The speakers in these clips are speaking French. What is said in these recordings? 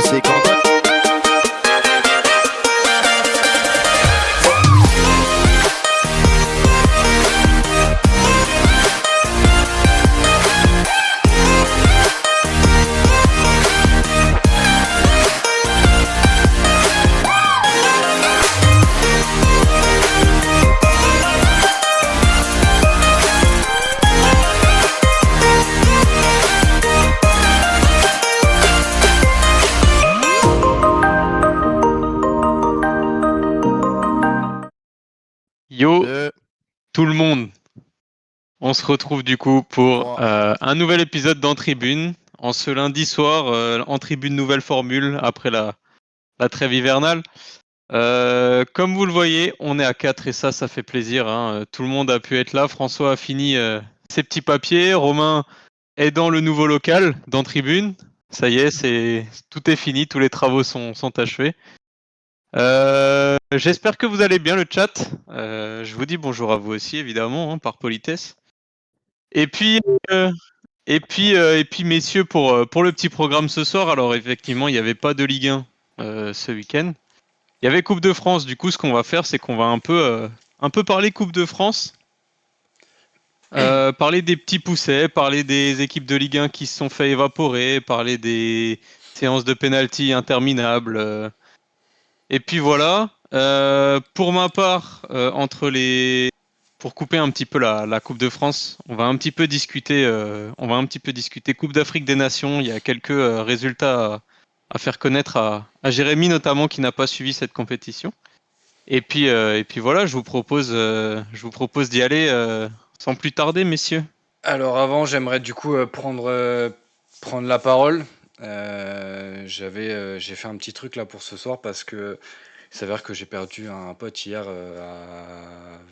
c'est quand Yo, tout le monde. On se retrouve du coup pour un nouvel épisode d'En Tribune. En ce lundi soir, En Tribune nouvelle formule après la trêve hivernale. Comme vous le voyez, on est à 4 et ça fait plaisir. Hein. Tout le monde a pu être là. François a fini ses petits papiers. Romain est dans le nouveau local d'En Tribune. Ça y est, tout est fini. Tous les travaux sont achevés. J'espère que vous allez bien le chat. Je vous dis bonjour à vous aussi évidemment, hein, par politesse. Et puis messieurs pour le petit programme ce soir. Alors effectivement il n'y avait pas de Ligue 1 ce week-end. Il y avait Coupe de France. Du coup ce qu'on va faire c'est qu'on va un peu parler Coupe de France, parler des petits poussets, parler des équipes de Ligue 1 qui se sont fait évaporer, parler des séances de pénalty interminables. Et puis voilà. Pour ma part, pour couper un petit peu la Coupe de France, on va un petit peu discuter. Coupe d'Afrique des Nations. Il y a quelques résultats à faire connaître à Jérémy notamment qui n'a pas suivi cette compétition. Et puis voilà, je vous propose d'y aller sans plus tarder, messieurs. Alors avant, j'aimerais du coup prendre la parole. J'ai fait un petit truc là pour ce soir parce que il s'avère que j'ai perdu un pote hier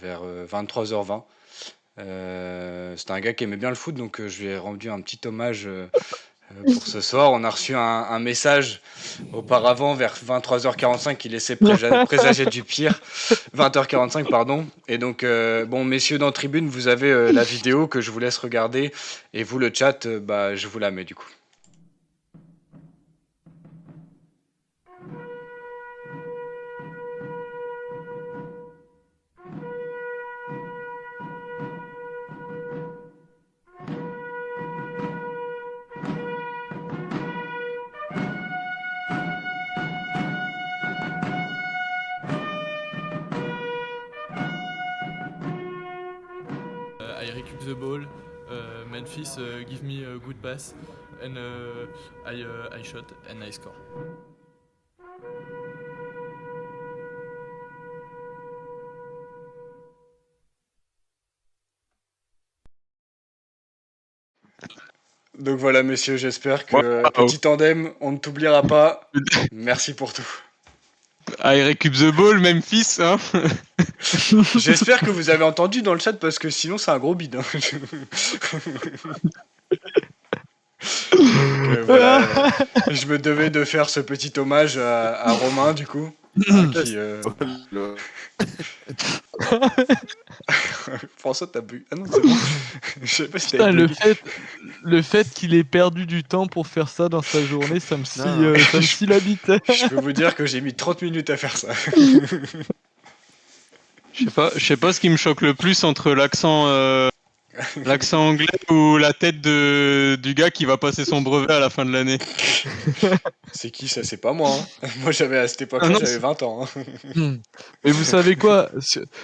vers 23h20. C'était un gars qui aimait bien le foot, donc je lui ai rendu un petit hommage pour ce soir. On a reçu un message auparavant vers 23h45 qui laissait présager du pire. 20h45, pardon. Et donc, bon, messieurs dans la tribune, vous avez la vidéo que je vous laisse regarder. Et vous, le chat, je vous la mets du coup. I recoup the ball. Memphis give me a good pass, and I shot and I score. Donc voilà, messieurs, j'espère que petit tandem, on ne t'oubliera pas. Merci pour tout. I récup the ball, Memphis, hein. J'espère que vous avez entendu dans le chat parce que sinon c'est un gros bide. Hein. Donc, voilà, je me devais de faire ce petit hommage à Romain du coup. Qui, François, t'as bu. Ah non, c'est bon. Je sais pas si t'as bu. Le fait qu'il ait perdu du temps pour faire ça dans sa journée, ça me scie la bite. Je peux vous dire que j'ai mis 30 minutes à faire ça. Je sais pas ce qui me choque le plus entre l'accent anglais ou la tête du gars qui va passer son brevet à la fin de l'année. C'est qui ça? C'est pas moi. Hein. Moi à cette époque-là, j'avais 20 ans. Hein. Mais vous savez quoi?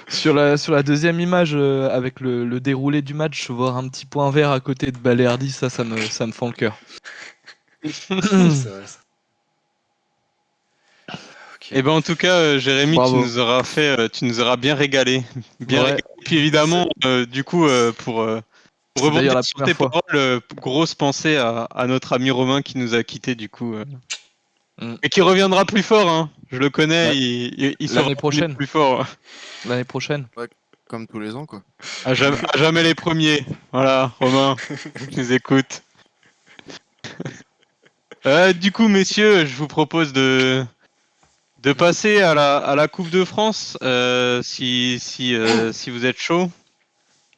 Sur la deuxième image, avec le déroulé du match, voir un petit point vert à côté de Balerdi, ça me fend le cœur. C'est vrai ça. Et ben en tout cas, Jérémy, tu nous auras bien régalé. Régalé. Puis évidemment, du coup, pour rebondir sur tes paroles, grosse pensée à notre ami Romain qui nous a quittés du coup. Et qui reviendra plus fort, hein. Je le connais, ouais. il sera plus fort. L'année prochaine. Ouais, comme tous les ans, quoi. À jamais les premiers. Voilà, Romain, je nous écoute. Du coup, messieurs, je vous propose de passer à la Coupe de France, si vous êtes chaud.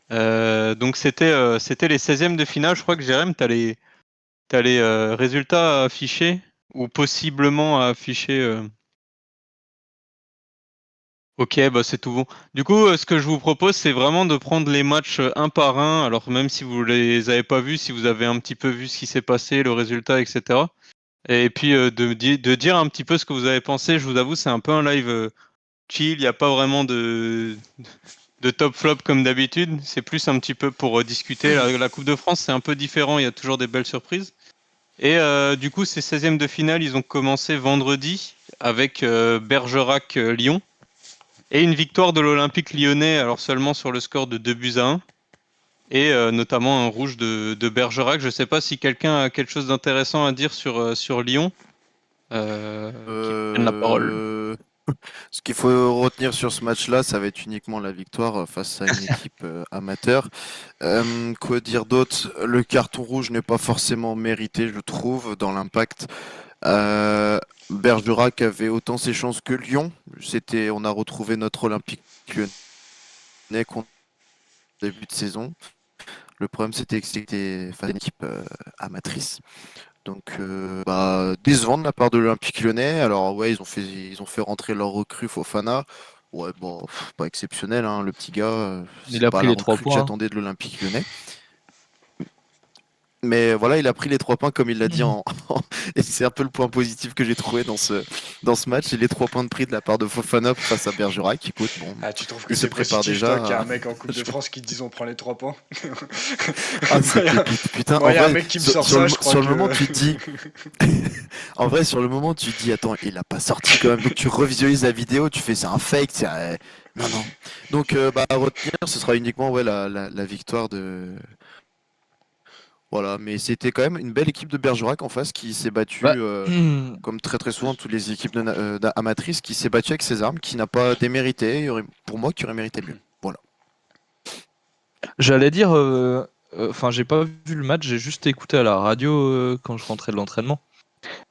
Donc c'était les 16e de finale. Je crois que Jérém, t'as les résultats affichés ou possiblement à afficher. Ok, bah c'est tout bon. Du coup, ce que je vous propose, c'est vraiment de prendre les matchs un par un. Alors même si vous les avez pas vus, si vous avez un petit peu vu ce qui s'est passé, le résultat, etc. Et puis de dire un petit peu ce que vous avez pensé. Je vous avoue, c'est un peu un live chill. Il n'y a pas vraiment de top flop comme d'habitude. C'est plus un petit peu pour discuter. La Coupe de France, c'est un peu différent. Il y a toujours des belles surprises. Et du coup, ces 16e de finale, ils ont commencé vendredi avec Bergerac-Lyon. Et une victoire de l'Olympique lyonnais, alors seulement sur le score de 2-1. Et notamment un rouge de Bergerac. Je ne sais pas si quelqu'un a quelque chose d'intéressant à dire sur Lyon. Qui prenne la parole. Euh, Ce qu'il faut retenir sur ce match-là, ça va être uniquement la victoire face à une équipe amateur. Quoi dire d'autre? Le carton rouge n'est pas forcément mérité, je trouve, dans l'impact. Euh, Bergerac avait autant ses chances que Lyon. On a retrouvé notre Olympique Lyonnais qu'on début de saison. Le problème, c'était que c'était face à une équipe amatrice. Donc, décevant de la part de l'Olympique Lyonnais. Alors, ouais, ils ont fait rentrer leur recrue Fofana. Ouais, bon, pas exceptionnel, hein, le petit gars. Il C'est a pas pris la les 3 recrue que points. j'attendais de l'Olympique Lyonnais. Mais voilà, il a pris les 3 points comme il l'a dit et c'est un peu le point positif que j'ai trouvé dans ce match. Et les 3 points de prix de la part de Fofana face à Bergerac. Écoute, bon, Ah, tu trouves que il se c'est prépare positif, déjà toi, qu'il y a à- un mec en Coupe de France qui te dit on prend les 3 points? Ah, Moi, il y a- putain, moi, en il y a un vrai, mec qui me sur, sort sur ça, le, je crois sur le que. moment, tu te dis. En vrai, sur le moment, tu te dis, attends, il a pas sorti quand même. Donc tu revisualises la vidéo, tu fais, c'est un fake. Non, non. Donc, à retenir, ce sera uniquement ouais, la victoire de. Voilà, mais c'était quand même une belle équipe de Bergerac en face qui s'est battue, Bah, comme très très souvent toutes les équipes amatrices, qui s'est battue avec ses armes, qui n'a pas démérité, pour moi, qui aurait mérité mieux. Voilà. j'allais dire, enfin, j'ai pas vu le match, j'ai juste écouté à la radio quand je rentrais de l'entraînement.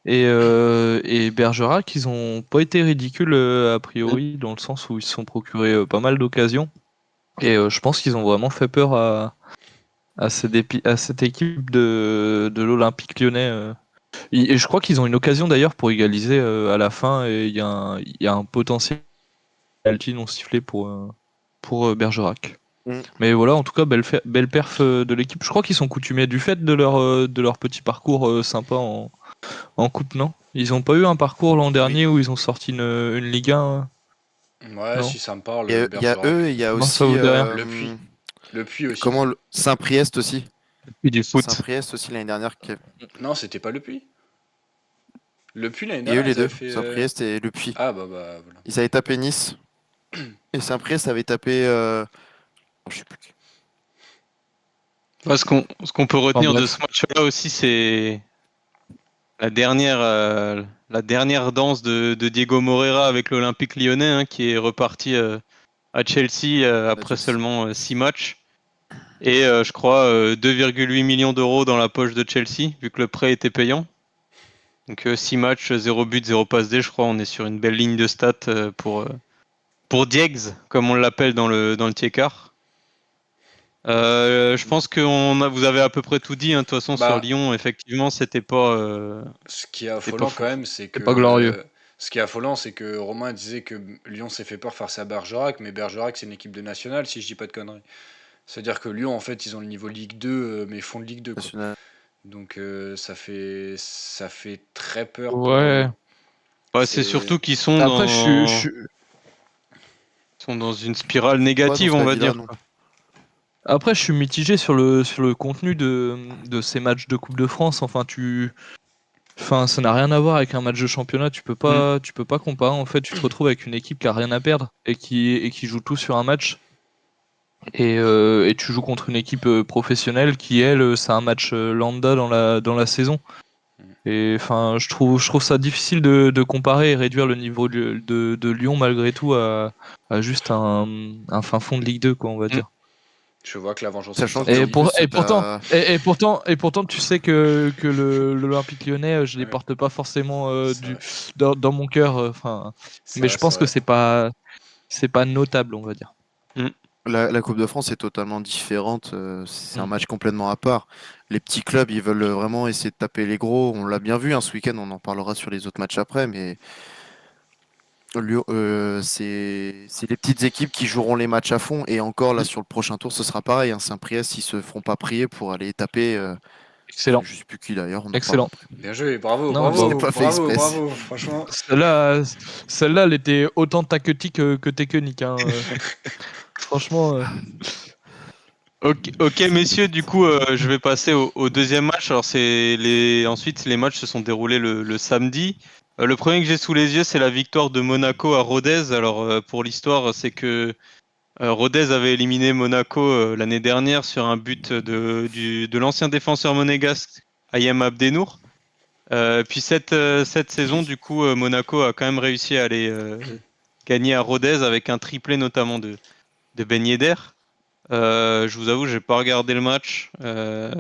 Et Bergerac, ils ont pas été ridicules a priori, dans le sens où ils se sont procurés pas mal d'occasions. Et je pense qu'ils ont vraiment fait peur à cette équipe de l'Olympique lyonnais. Et je crois qu'ils ont une occasion d'ailleurs pour égaliser à la fin, et il y a un potentiel penalty non sifflé pour Bergerac. Mm. Mais voilà, en tout cas, belle perf de l'équipe. Je crois qu'ils sont coutumiers du fait de leur petit parcours sympa en coupe, non? Ils ont pas eu un parcours l'an dernier où ils ont sorti une Ligue 1, Ouais, non? si ça me parle, Il y a Bergerac. eux et il y a Non, ça aussi. vous dit rien. Le Puy. Le Puy aussi. Comment Saint-Priest aussi. Puis du foot. Saint-Priest aussi l'année dernière. Non, c'était pas le Puy. Le Puy l'année Il y a eu dernière, les ils avaient deux, fait. Saint-Priest et le Puy. Ah bah voilà. Ils avaient tapé Nice. Et Saint-Priest avait tapé. Je sais plus. Ce qu'on peut retenir Enfin, de bref. ce match-là aussi, c'est la dernière danse de Diego Moreira avec l'Olympique lyonnais, hein, qui est reparti à Chelsea après Chelsea. seulement 6 matchs. Et je crois 2,8 millions d'euros dans la poche de Chelsea, vu que le prêt était payant. Donc 6 matchs, 0 but, 0 passe D, je crois. On est sur une belle ligne de stats pour Diegs, comme on l'appelle dans le Tiécar. Je pense que vous avez à peu près tout dit, hein. De toute façon, sur Bah, Lyon, effectivement, c'était pas. ce qui est C'était affolant pas quand fou. même, c'est que. C'est pas glorieux. Ce qui est affolant, c'est que Romain disait que Lyon s'est fait peur face à Bergerac, mais Bergerac, c'est une équipe de nationale, si je dis pas de conneries. C'est-à-dire que Lyon, en fait, ils ont le niveau Ligue 2, mais fond de Ligue 2, quoi. National. Donc ça fait très peur pour. Ouais. Ouais, c'est C'est. surtout qu'ils sont Après, sont dans une spirale Pas dans négative, cet on va avis-là, dire. non. Après, je suis mitigé sur le contenu de ces matchs de Coupe de France. Enfin, ça n'a rien à voir avec un match de championnat. Tu peux pas comparer. En fait, tu te retrouves avec une équipe qui a rien à perdre et qui joue tout sur un match. Et tu joues contre une équipe professionnelle qui, elle, c'est un match lambda dans la saison. Et enfin, je trouve ça difficile de comparer et réduire le niveau de Lyon malgré tout à juste un fin fond de Ligue 2, quoi, on va dire. Je vois que la vengeance est Sachant sortie. que en plus, Et pourtant, tu sais que l'Olympique Lyonnais, je les Ouais. porte pas forcément C'est vrai. dans mon cœur. Enfin, C'est mais vrai, je pense c'est que vrai. c'est pas notable, on va dire. La Coupe de France est totalement différente. C'est un Mm. match complètement à part. Les petits clubs, ils veulent vraiment essayer de taper les gros. On l'a bien vu ce week-end. On en parlera sur les autres matchs après. Mais c'est les petites équipes qui joueront les matchs à fond. Et encore là, sur le prochain tour, ce sera pareil. Saint-Priest, ils se feront pas prier pour aller taper. Excellent, Je sais plus qui d'ailleurs. On en parlera excellent. après. Bien joué, bravo, Non, Je l'ai bravo, pas fait bravo, exprès. bravo, franchement. Celle-là, elle était autant tactique que technique. Hein. Franchement, Ok, messieurs, du coup, je vais passer au deuxième match. Alors, ensuite, les matchs se sont déroulés le samedi. Le premier que j'ai sous les yeux, c'est la victoire de Monaco à Rodez. Alors, pour l'histoire, c'est que Rodez avait éliminé Monaco l'année dernière sur un but de l'ancien défenseur monégasque Ayem Abdenour. Puis cette saison, du coup, Monaco a quand même réussi à aller gagner à Rodez avec un triplé notamment de Ben Yedder. Je vous avoue, j'ai pas regardé le match. Moi,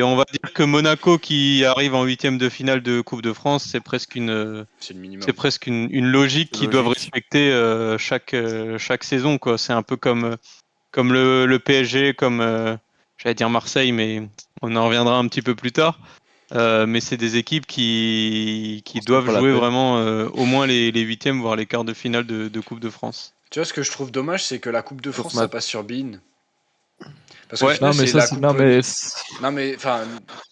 On va dire que Monaco qui arrive en huitième de finale de Coupe de France, c'est le minimum. c'est presque une logique C'est qu'ils doivent logique. respecter chaque saison, quoi. C'est un peu comme le PSG, comme j'allais dire Marseille, mais on en reviendra un petit peu plus tard. Mais c'est des équipes qui c'est doivent pas la jouer peine. vraiment au moins les huitièmes, voire les quarts de finale de Coupe de France. Tu vois, ce que je trouve dommage, c'est que la Coupe de Sauf France, ça ma... passe sur Bein. Parce qu'au Ouais, final, Non, mais c'est ça, la c'est. Non, Coupe. mais. Non, mais enfin,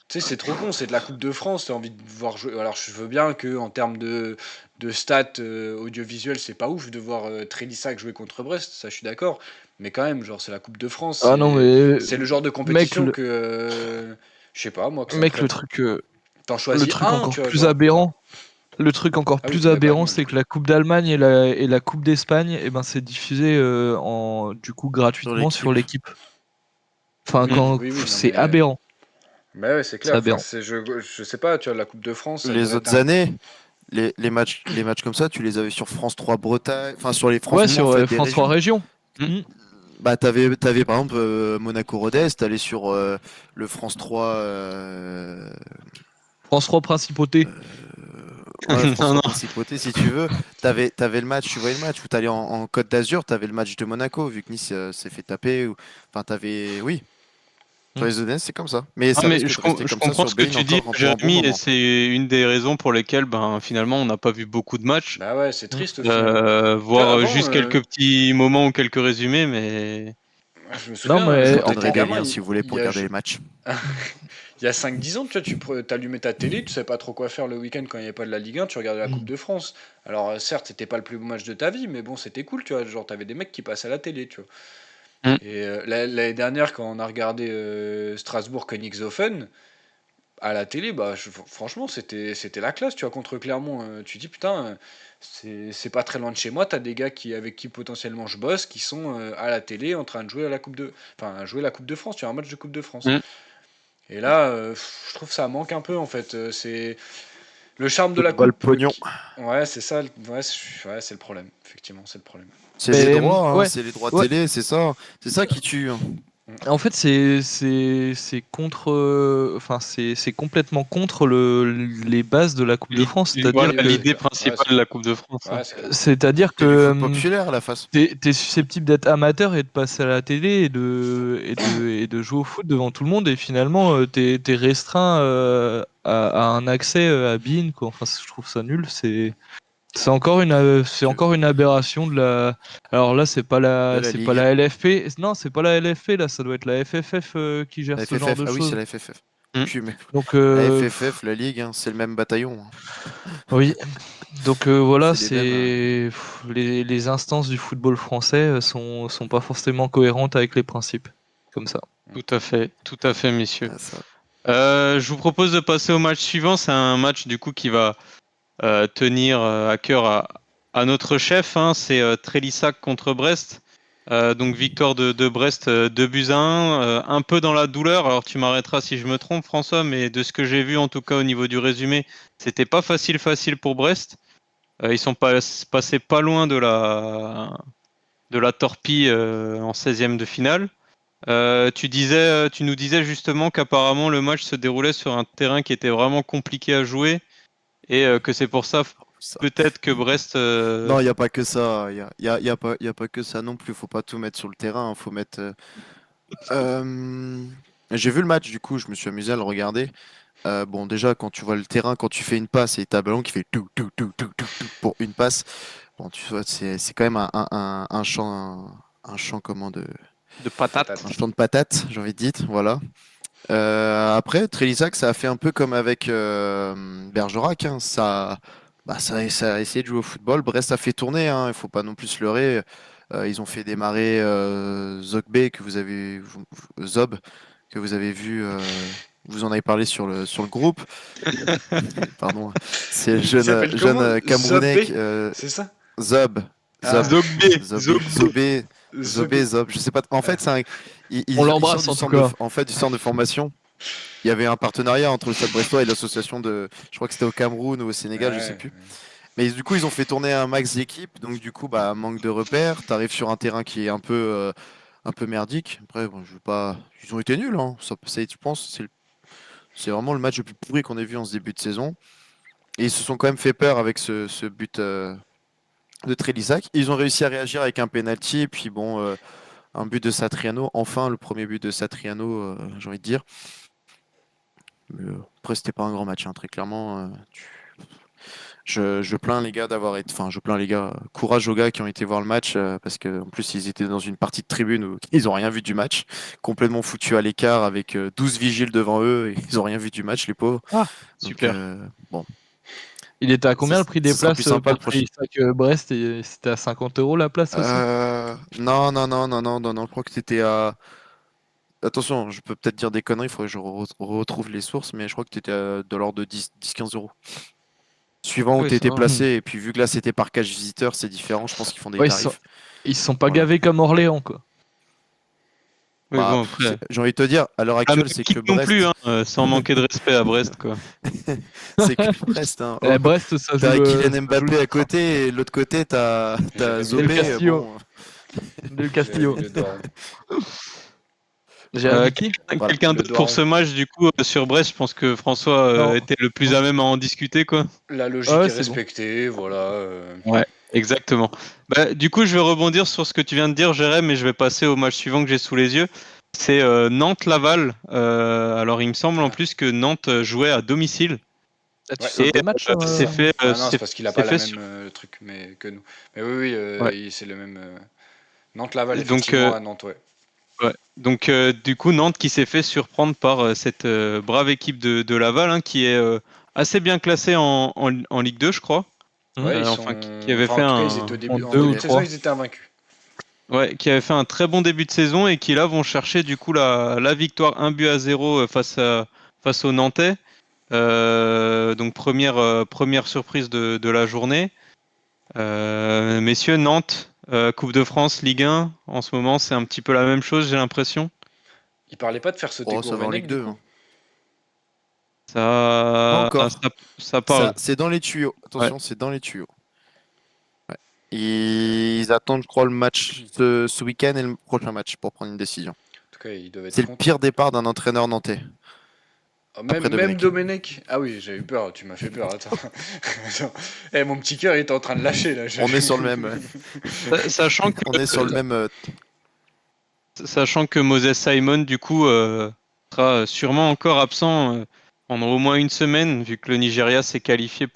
tu sais, c'est trop con, c'est de la Coupe de France, t'as envie de voir jouer. Alors, je veux bien que en termes de stats audiovisuels, c'est pas ouf de voir Trélissac jouer contre Brest, ça je suis d'accord. Mais quand même, genre, c'est la Coupe de France, Ah non, mais. c'est le genre de Mec, compétition que. Je sais pas, moi, que ça me mec, ferait. T'en le choisis truc un, encore tu vois, plus genre. aberrant. Le truc encore Ah oui, plus il y a pas aberrant, Allemagne, c'est du que coup. la Coupe d'Allemagne et la Coupe d'Espagne, eh ben, c'est diffusé du coup sur gratuitement sur l'équipe. l'équipe. Enfin, Mm. quand Oui, oui, non, c'est mais. aberrant. Mais ouais, c'est C'est clair. Enfin, aberrant. je sais pas, tu vois, la Coupe de France, ça Les devrait être autres un. années, les matchs comme ça, tu les avais sur France 3 Bretagne, enfin sur les France Ouais, 3 en sur fait des France 3 régions. Régions. Mm. Hmm. Bah t'avais par exemple Monaco-Rodez, t'allais sur le France 3, France 3 Principauté. ouais, France Non, 3 non. Principauté si tu veux. T'avais le match, tu voyais le match où t'allais en Côte d'Azur, t'avais le match de Monaco vu que Nice s'est fait taper. Enfin t'avais, oui, sur Hmm. les audiences c'est comme ça. Mais Ah, ça mais risque de rester je comme ça comprends sur ce que Bein tu dis, encore pour un bon Jérémy, et moment. c'est une des raisons pour lesquelles ben, finalement on n'a pas vu beaucoup de matchs, Bah ouais, c'est Hmm. triste au final. Tu vois, voire avant, juste quelques petits moments ou quelques résumés, mais je me Non, souviens, Je mais vous quand donnerai t'étais des gamin, liens si vous voulez il pour y a, regarder les matchs. il y a 5-10 ans, tu vois, t'allumais ta télé, tu savais pas trop quoi faire le week-end quand il n'y avait pas de la Ligue 1, tu regardais la Coupe Hmm. de France. Alors, certes, c'était pas le plus beau match de ta vie, mais bon, c'était cool, tu vois. Genre, t'avais des mecs qui passaient à la télé, tu vois. Mm. Et l'année dernière, quand on a regardé Strasbourg-Königshofen, à la télé, bah, franchement, c'était la classe, tu vois, contre Clermont. Tu dis, putain, c'est pas très loin de chez moi, t'as des gars avec qui potentiellement je bosse, qui sont à la télé en train de jouer à la Coupe de, enfin, à jouer la Coupe de France, tu vois, un match de Coupe de France. Mm. Et là, je trouve que ça manque un peu, en fait. C'est le charme de la Football Coupe. pognon. Ouais, c'est ça, ouais, c'est le problème, effectivement, c'est le problème. C'est les Mais droits, hein, ouais, c'est les droits ouais. télé, c'est ça qui tue, hein. En fait, c'est contre, enfin, c'est complètement contre les bases de la Coupe de France. Voilà C'est-à-dire Oui, oui, que, c'est l'idée clair. Ouais, principale de la Coupe de France, hein. c'est clair. c'est-à-dire C'est du que foot populaire la face. t'es susceptible d'être amateur et de passer à la télé et de jouer au foot devant tout le monde et finalement t'es restreint à un accès à Bein quoi. Enfin, je trouve ça nul. C'est Tu- encore une aberration de la. Alors là, De la c'est pas Ligue. la LFP. Non, c'est pas la LFP là. Ça doit être la FFF qui gère La ce genre FFF. de Ah oui, c'est choses. la FFF. Mm. Mais Donc la FFF, la Ligue, hein, c'est le même bataillon, hein. oui. Donc voilà, C'est les mêmes, hein. les instances du football français sont pas forcément cohérentes avec les principes. Comme ça. Tout à fait, messieurs. Ah, ça. Je vous propose de passer au match suivant. C'est un match du coup qui va tenir à cœur à notre chef, hein. C'est Trélissac contre Brest. Donc victoire de Brest 2 buts à 1, un peu dans la douleur. Alors tu m'arrêteras si je me trompe, François, mais de ce que j'ai vu en tout cas au niveau du résumé, c'était pas facile pour Brest. Ils sont passés pas loin de la torpille en 16e de finale. Tu nous disais justement qu'apparemment le match se déroulait sur un terrain qui était vraiment compliqué à jouer et que c'est pour ça ça. peut-être que Brest. Non, il n'y a pas que ça. Y a pas que ça non plus. Faut pas tout mettre sur le terrain. Faut mettre. Euh, J'ai vu le match, du coup, je me suis amusé à le regarder. Bon, déjà, quand tu vois le terrain, quand tu fais une passe et t'as un ballon qui fait tout, tout, tout, tout, tout, tout pour une passe, bon, tu vois, c'est quand même un champ, un champ comment De patates. un champ de patates, j'ai envie de dire, voilà. Après, Trélissac, ça a fait un peu comme avec Bergerac, hein. Ça a essayé de jouer au football. Brest a fait tourner, hein, il faut pas non plus se leurrer. Ils ont fait démarrer Zogbe, Zob, que vous avez vu, vous en avez parlé sur le groupe. Pardon, c'est le Il jeune, s'appelle jeune comment? Camerounais, Zopé? C'est ça? Zob. Ah, Zob. Zogbe. Zobé, Zopé. Zob, je sais pas. En fait, On il sort l'embrasse du en tout centre cas. en fait, du centre de formation. Il y avait un partenariat entre le Stade Brestois et l'association je crois que c'était au Cameroun ou au Sénégal, je sais Ouais. plus. Mais du coup, ils ont fait tourner un max d'équipes, donc du coup, bah, manque de repères. T'arrives sur un terrain qui est un peu merdique. Après, bon, je veux pas. Ils ont été nuls, hein. Je pense, c'est vraiment le match le plus pourri qu'on ait vu en ce début de saison. Et ils se sont quand même fait peur avec ce but de Trélissac. Ils ont réussi à réagir avec un penalty, et puis bon, un but de Satriano. Enfin, le premier but de Satriano, j'ai envie de dire. Mais, après, c'était pas un grand match, hein, très clairement. Je plains les gars d'avoir été. Enfin, je plains les gars. Courage aux gars qui ont été voir le match parce qu'en plus, ils étaient dans une partie de tribune où ils ont rien vu du match. Complètement foutus à l'écart avec 12 vigiles devant eux et ils ont rien vu du match, les pauvres. Ah, Donc, super. bon, Il était à combien le prix des ce sera plus places sympa le pour prochain. Trélissac Brest et c'était à 50 € la place aussi? Non, non, non, non, non, non, non, je crois que c'était à. Attention, je peux peut-être dire des conneries, il faudrait que je retrouve les sources, mais je crois que tu étais de l'ordre de 10-15 euros. Suivant où Oui, tu ça étais va. placé, et puis vu que là c'était par cage visiteur, c'est différent, je pense qu'ils font des Ouais, tarifs. ils se sont pas Voilà. gavés comme Orléans, quoi. Oui, Bah, bon, après. j'ai envie de te dire, à l'heure Ah, mais actuelle, c'est qui que non plus, Brest, hein, sans manquer de respect à Brest, quoi. c'est que Brest, hein. Oh, Brest, ça joue t'as Kylian ça joue le Mbappé à titre, hein. côté, et de l'autre côté, t'as Jérémy Le Del Zobé, Daron. Castillo. bon, Del Jérémy Castillo. Le Daron. Jérémy qui? voilà. Quelqu'un Le d'autre pour Daron. ce match, du coup, sur Brest, je pense que François Non. était le plus à même à en discuter, quoi. La Ah logique ouais, est c'est bon. respectée, voilà. Ouais, exactement. Bah, du coup, je vais rebondir sur ce que tu viens de dire, Jérém, et je vais passer au match suivant que j'ai sous les yeux. C'est Nantes-Laval. Alors, il me semble en Ah, plus que Nantes jouait à domicile Ah, tu ouais. sautes et des matchs, c'est fait, Ah non, c'est parce qu'il a pas c'est la fait même sur. truc que nous. Mais oui, oui, Ouais. c'est le même. Nantes-Laval, Donc, effectivement, à Nantes, ouais. ouais. Donc, du coup, Nantes qui s'est fait surprendre par cette brave équipe de Laval, hein, qui est assez bien classée en Ligue 2, je crois. Ouais, ils Enfin, qui sont. avait Enfin, fait en tout cas, ils étaient un. au en début. En deux début ou de saison, trois. ils étaient invaincus. Ouais, qui avait fait un très bon début de saison et qui là vont chercher du coup la victoire 1-0 face aux Nantais. Donc première surprise de la journée. Messieurs, Nantes, Coupe de France, Ligue 1, en ce moment c'est un petit peu la même chose, j'ai l'impression. Ils parlaient pas de faire sauter Oh, ça va en Gourvenec, Ligue du 2, coup? hein. Pas Ça, encore. ça, ça parle. C'est dans les tuyaux. Ouais. Attention, c'est dans les tuyaux. Ils attendent, je crois, le match ce week-end et le prochain match pour prendre une décision. En tout cas, ils doivent être C'est le contents. pire départ d'un entraîneur nantais, Ah, après même Domenech. Domenech. Ah oui, j'ai eu peur, tu m'as fait peur, attends. Attends. Eh, mon petit cœur, il était en train de lâcher, là. On est sur le même, Sachant que, on est sur le même. sachant que Moses Simon, du coup, sera sûrement encore absent pendant au moins une semaine, vu que le Nigeria s'est qualifié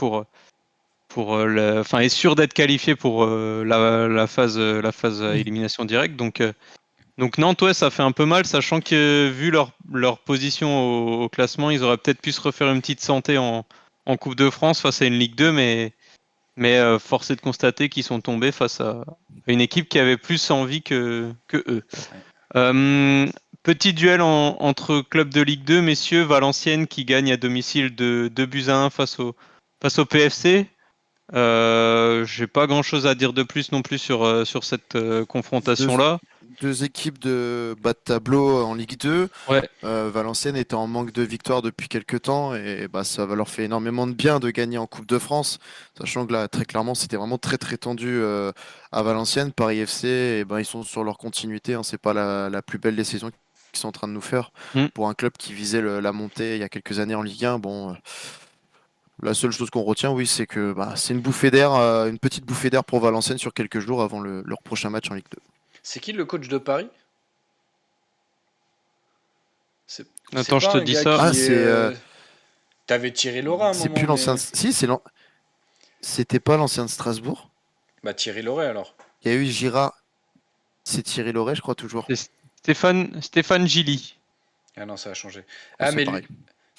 enfin, est sûr d'être qualifié pour la phase à élimination directe. Donc Nantes, ouais, ça fait un peu mal, sachant que vu leur position au classement, ils auraient peut-être pu se refaire une petite santé en Coupe de France face à une Ligue 2, mais force est de constater qu'ils sont tombés face à une équipe qui avait plus envie que eux. Euh, Petit duel entre clubs de Ligue 2, messieurs, Valenciennes qui gagne à domicile de 2-1 face au PFC. J'ai pas grand chose à dire de plus non plus sur cette Deux, confrontation-là. deux équipes de bas de tableau en Ligue 2. Ouais, Valenciennes était en manque de victoire depuis quelques temps et bah, ça va leur faire énormément de bien de gagner en Coupe de France, sachant que là, très clairement, c'était vraiment très très tendu à Valenciennes. Paris FC, et ben, ils sont sur leur continuité, hein. C'est pas la plus belle des saisons qu'ils sont en train de nous faire mm, pour un club qui visait la montée il y a quelques années en Ligue 1. Bon, La seule chose qu'on retient, oui, c'est que c'est une petite bouffée d'air pour Valenciennes sur quelques jours avant leur prochain match en Ligue 2. C'est qui le coach de Paris? C'est Attends, je pas te un dis gars ça. Ah, qui est. T'avais Thierry Loret à un c'est moment, plus l'ancien. mais. Si, c'était pas l'ancien de Strasbourg. Bah Thierry Loret alors. Il y a eu Girard. C'est Thierry Loret, je crois toujours. C'est Stéphane Gilly. Ah non, ça a changé. Oh, Ah c'est mais pareil.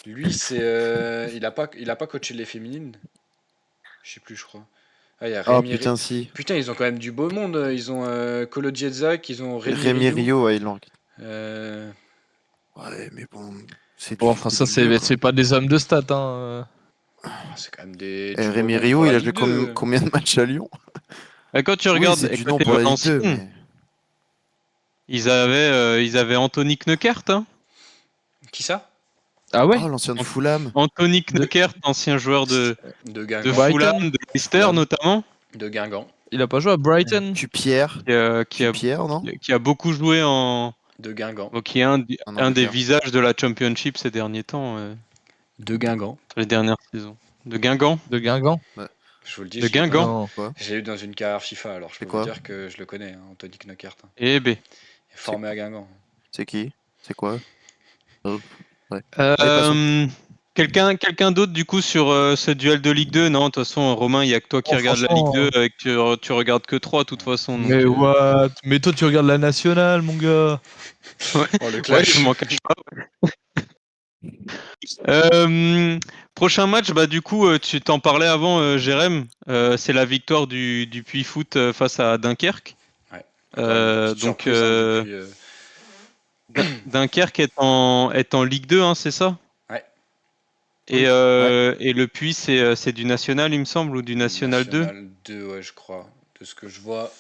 lui c'est. Il a pas coaché les féminines. Je sais plus, je crois. Ah, il y a Oh Rémi. putain, si. Putain, ils ont quand même du beau monde. Ils ont Kolo Djedzak, ils ont Rémi Rémi Rioux. Rio, ouais, ils l'ont. Euh, Ouais, mais bon, c'est Bon, du enfin, foot ça, de Ligue 2, c'est quoi. pas des hommes de stats. Hein. c'est quand même des. Et Du beau Rémi monde Rio, pour il la a Ligue joué 2. combien de matchs à Lyon? Et quand tu Oui, regardes c'est du nom côté pour la Ligue 2, Valenciennes, mais. ils avaient Anthony Kneukert. Hein. Qui ça? Ah ouais? Oh, l'ancien de Fulham. Anthony De- Kneukert, ancien joueur de De Fulham, Guingamp. Brighton. de Leicester Fulham. notamment, De Guingamp. Il a pas joué à Brighton? Tupierre. qui a, Tupierre, non? qui a beaucoup joué De Guingamp. qui est En un des Angleterre. visages de la Championship ces derniers temps, De Guingamp. les dernières saisons. De Guingamp. De Guingamp? Je vous le dis, De Guingamp. Non. Quoi? je l'ai eu dans une carrière FIFA, alors je C'est peux quoi? vous dire que je le connais, hein, Anthony Kneukert. Hein. Eh ben. Il est formé à Guingamp. C'est qui? C'est quoi? Oh, ouais. Allez, passons. Quelqu'un d'autre du coup sur ce duel de Ligue 2? Non, de toute façon, Romain, il n'y a que toi qui Oh, regarde la Ligue franchement, 2 et que tu regardes que 3 de toute façon. Donc, Mais what? Mais toi, tu regardes la nationale, mon gars. Oh, le ouais, clash. je m'en cache pas. Prochain match, du coup, tu t'en parlais avant, Jérém. C'est la victoire du Puy Foot face à Dunkerque. Ouais. Petite Donc, surprise, hein, depuis, Dunkerque est en Ligue 2, hein, c'est ça? Ouais. Et, Ouais. et le Puy, c'est du National, il me semble, ou du National 2? National 2, ouais, je crois. De ce que je vois.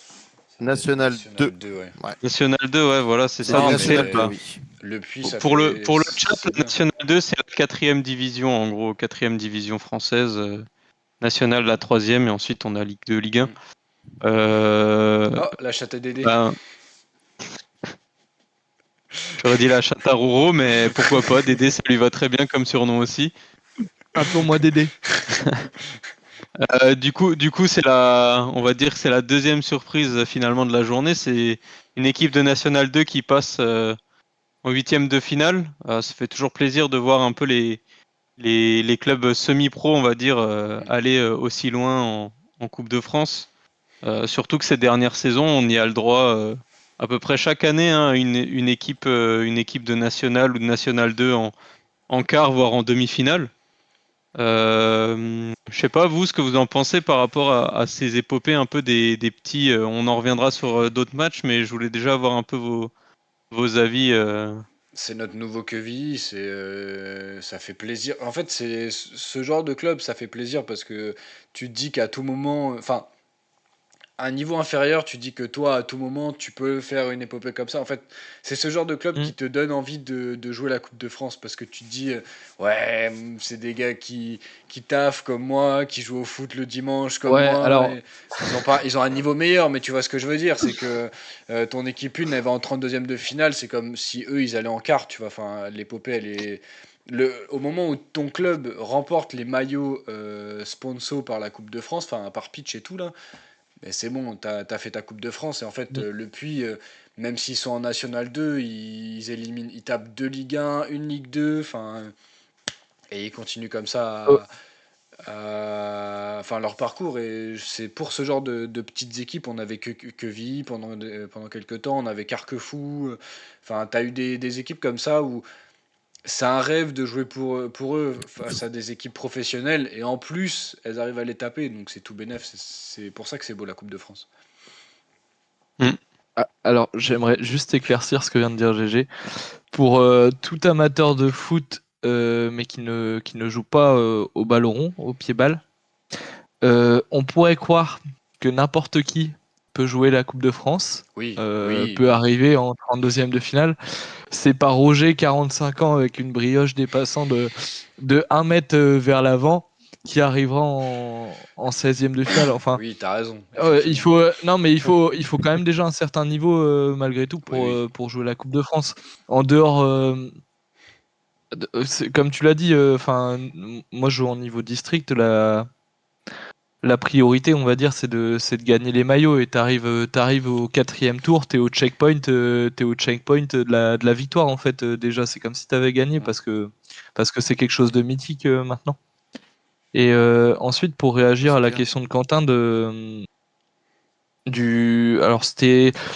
ça doit être National 2. 2, ouais. National 2, ouais, voilà, c'est C'est ça. du Non, Donc, National mais- 2, oui. Le Puy, ça pour fait. le chat, c'est le bien. National 2, c'est la 4e division, en gros, 4e division française. National, la 3e, et ensuite on a Ligue 2, Ligue 1. Oh, la chatte à Dédé. Ben, j'aurais dit la chatte à Rouro, mais pourquoi pas, Dédé, ça lui va très bien comme surnom aussi. Appelons-moi Dédé. Du coup, on va dire que c'est la deuxième surprise finalement de la journée. C'est une équipe de National 2 qui passe en 8e de finale. Ça fait toujours plaisir de voir un peu les clubs semi-pro, on va dire, aller aussi loin en Coupe de France. Surtout que ces dernières saisons, on y a le droit à peu près chaque année, hein, une équipe de National ou de National 2 en quart, voire en demi-finale. Je sais pas vous ce que vous en pensez par rapport à ces épopées un peu des petits. On en reviendra sur d'autres matchs, mais je voulais déjà avoir un peu vos avis. C'est notre nouveau Queville, ça fait plaisir. En fait, c'est ce genre de club, ça fait plaisir parce que tu te dis qu'à tout moment, enfin, à un niveau inférieur, tu dis que toi, à tout moment, tu peux faire une épopée comme ça. En fait, c'est ce genre de club Mm. qui te donne envie de jouer la Coupe de France parce que tu te dis, ouais, c'est des gars qui taffent comme moi, qui jouent au foot le dimanche comme Ouais, moi. alors, et ils ont un niveau meilleur, mais tu vois ce que je veux dire, c'est que ton équipe une, elle va en 32e de finale, c'est comme si eux, ils allaient en quart, tu vois. Enfin, l'épopée, elle est. Au moment où ton club remporte les maillots sponsors par la Coupe de France, enfin par pitch et tout là, mais c'est bon, t'as fait ta Coupe de France. Et en fait, Mm. le Puy, même s'ils sont en National 2, ils tapent deux Ligue 1, une Ligue 2, et ils continuent comme ça Oh. enfin, leur parcours. Et c'est pour ce genre de petites équipes, on avait que Vie pendant quelques temps, on avait Carquefou. Enfin, t'as eu des équipes comme ça où c'est un rêve de jouer pour eux face à des équipes professionnelles. Et en plus, elles arrivent à les taper. Donc c'est tout bénef. C'est pour ça que c'est beau la Coupe de France. alors, j'aimerais juste éclaircir ce que vient de dire GG. Pour tout amateur de foot, mais qui ne joue pas au ballon rond, au pied-ball, on pourrait croire que n'importe qui peut jouer la Coupe de France, Oui, peut oui. arriver en 32e de finale. C'est pas Roger, 45 ans, avec une brioche dépassant de 1 mètre vers l'avant, qui arrivera en 16e de finale. Enfin, Oui, t'as raison. il faut, non, mais il faut quand même déjà un certain niveau, malgré tout, Oui, oui. pour jouer la Coupe de France. En dehors, Comme tu l'as dit, moi je joue en niveau district, la priorité, on va dire, c'est de gagner les maillots et t'arrives au quatrième tour, t'es au checkpoint de la victoire en fait. Déjà, c'est comme si t'avais gagné Mm. parce que c'est quelque chose de mythique maintenant. Et ensuite, pour réagir à la question de Quentin alors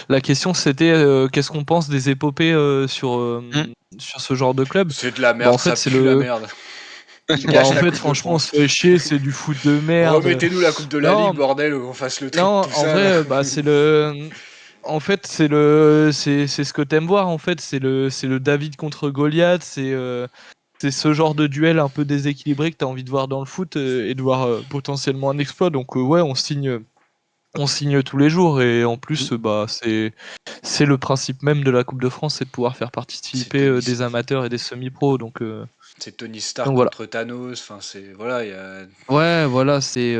la question c'était qu'est-ce qu'on pense des épopées Hmm. sur ce genre de club? C'est de la Bah merde, en ça fait c'est pue la le merde. Ils bah gâchent en la fait Coupe de franchement on se France. fait chier, c'est du foot de merde. Remettez-nous la Coupe de la Non, Ligue, bordel, qu'on fasse le tri de non, tout en ça, là. vrai, bah en fait, c'est ce que t'aimes voir. En fait, c'est le David contre Goliath. C'est ce genre de duel un peu déséquilibré que t'as envie de voir dans le foot et de voir potentiellement un exploit. Donc ouais, on signe tous les jours. Et en plus, bah c'est le principe même de la Coupe de France, c'est de pouvoir faire C'est participer Tony, des amateurs et des semi-pros. c'est Tony Stark Donc voilà. contre Thanos, enfin, c'est... Voilà, il y a... Ouais, voilà, c'est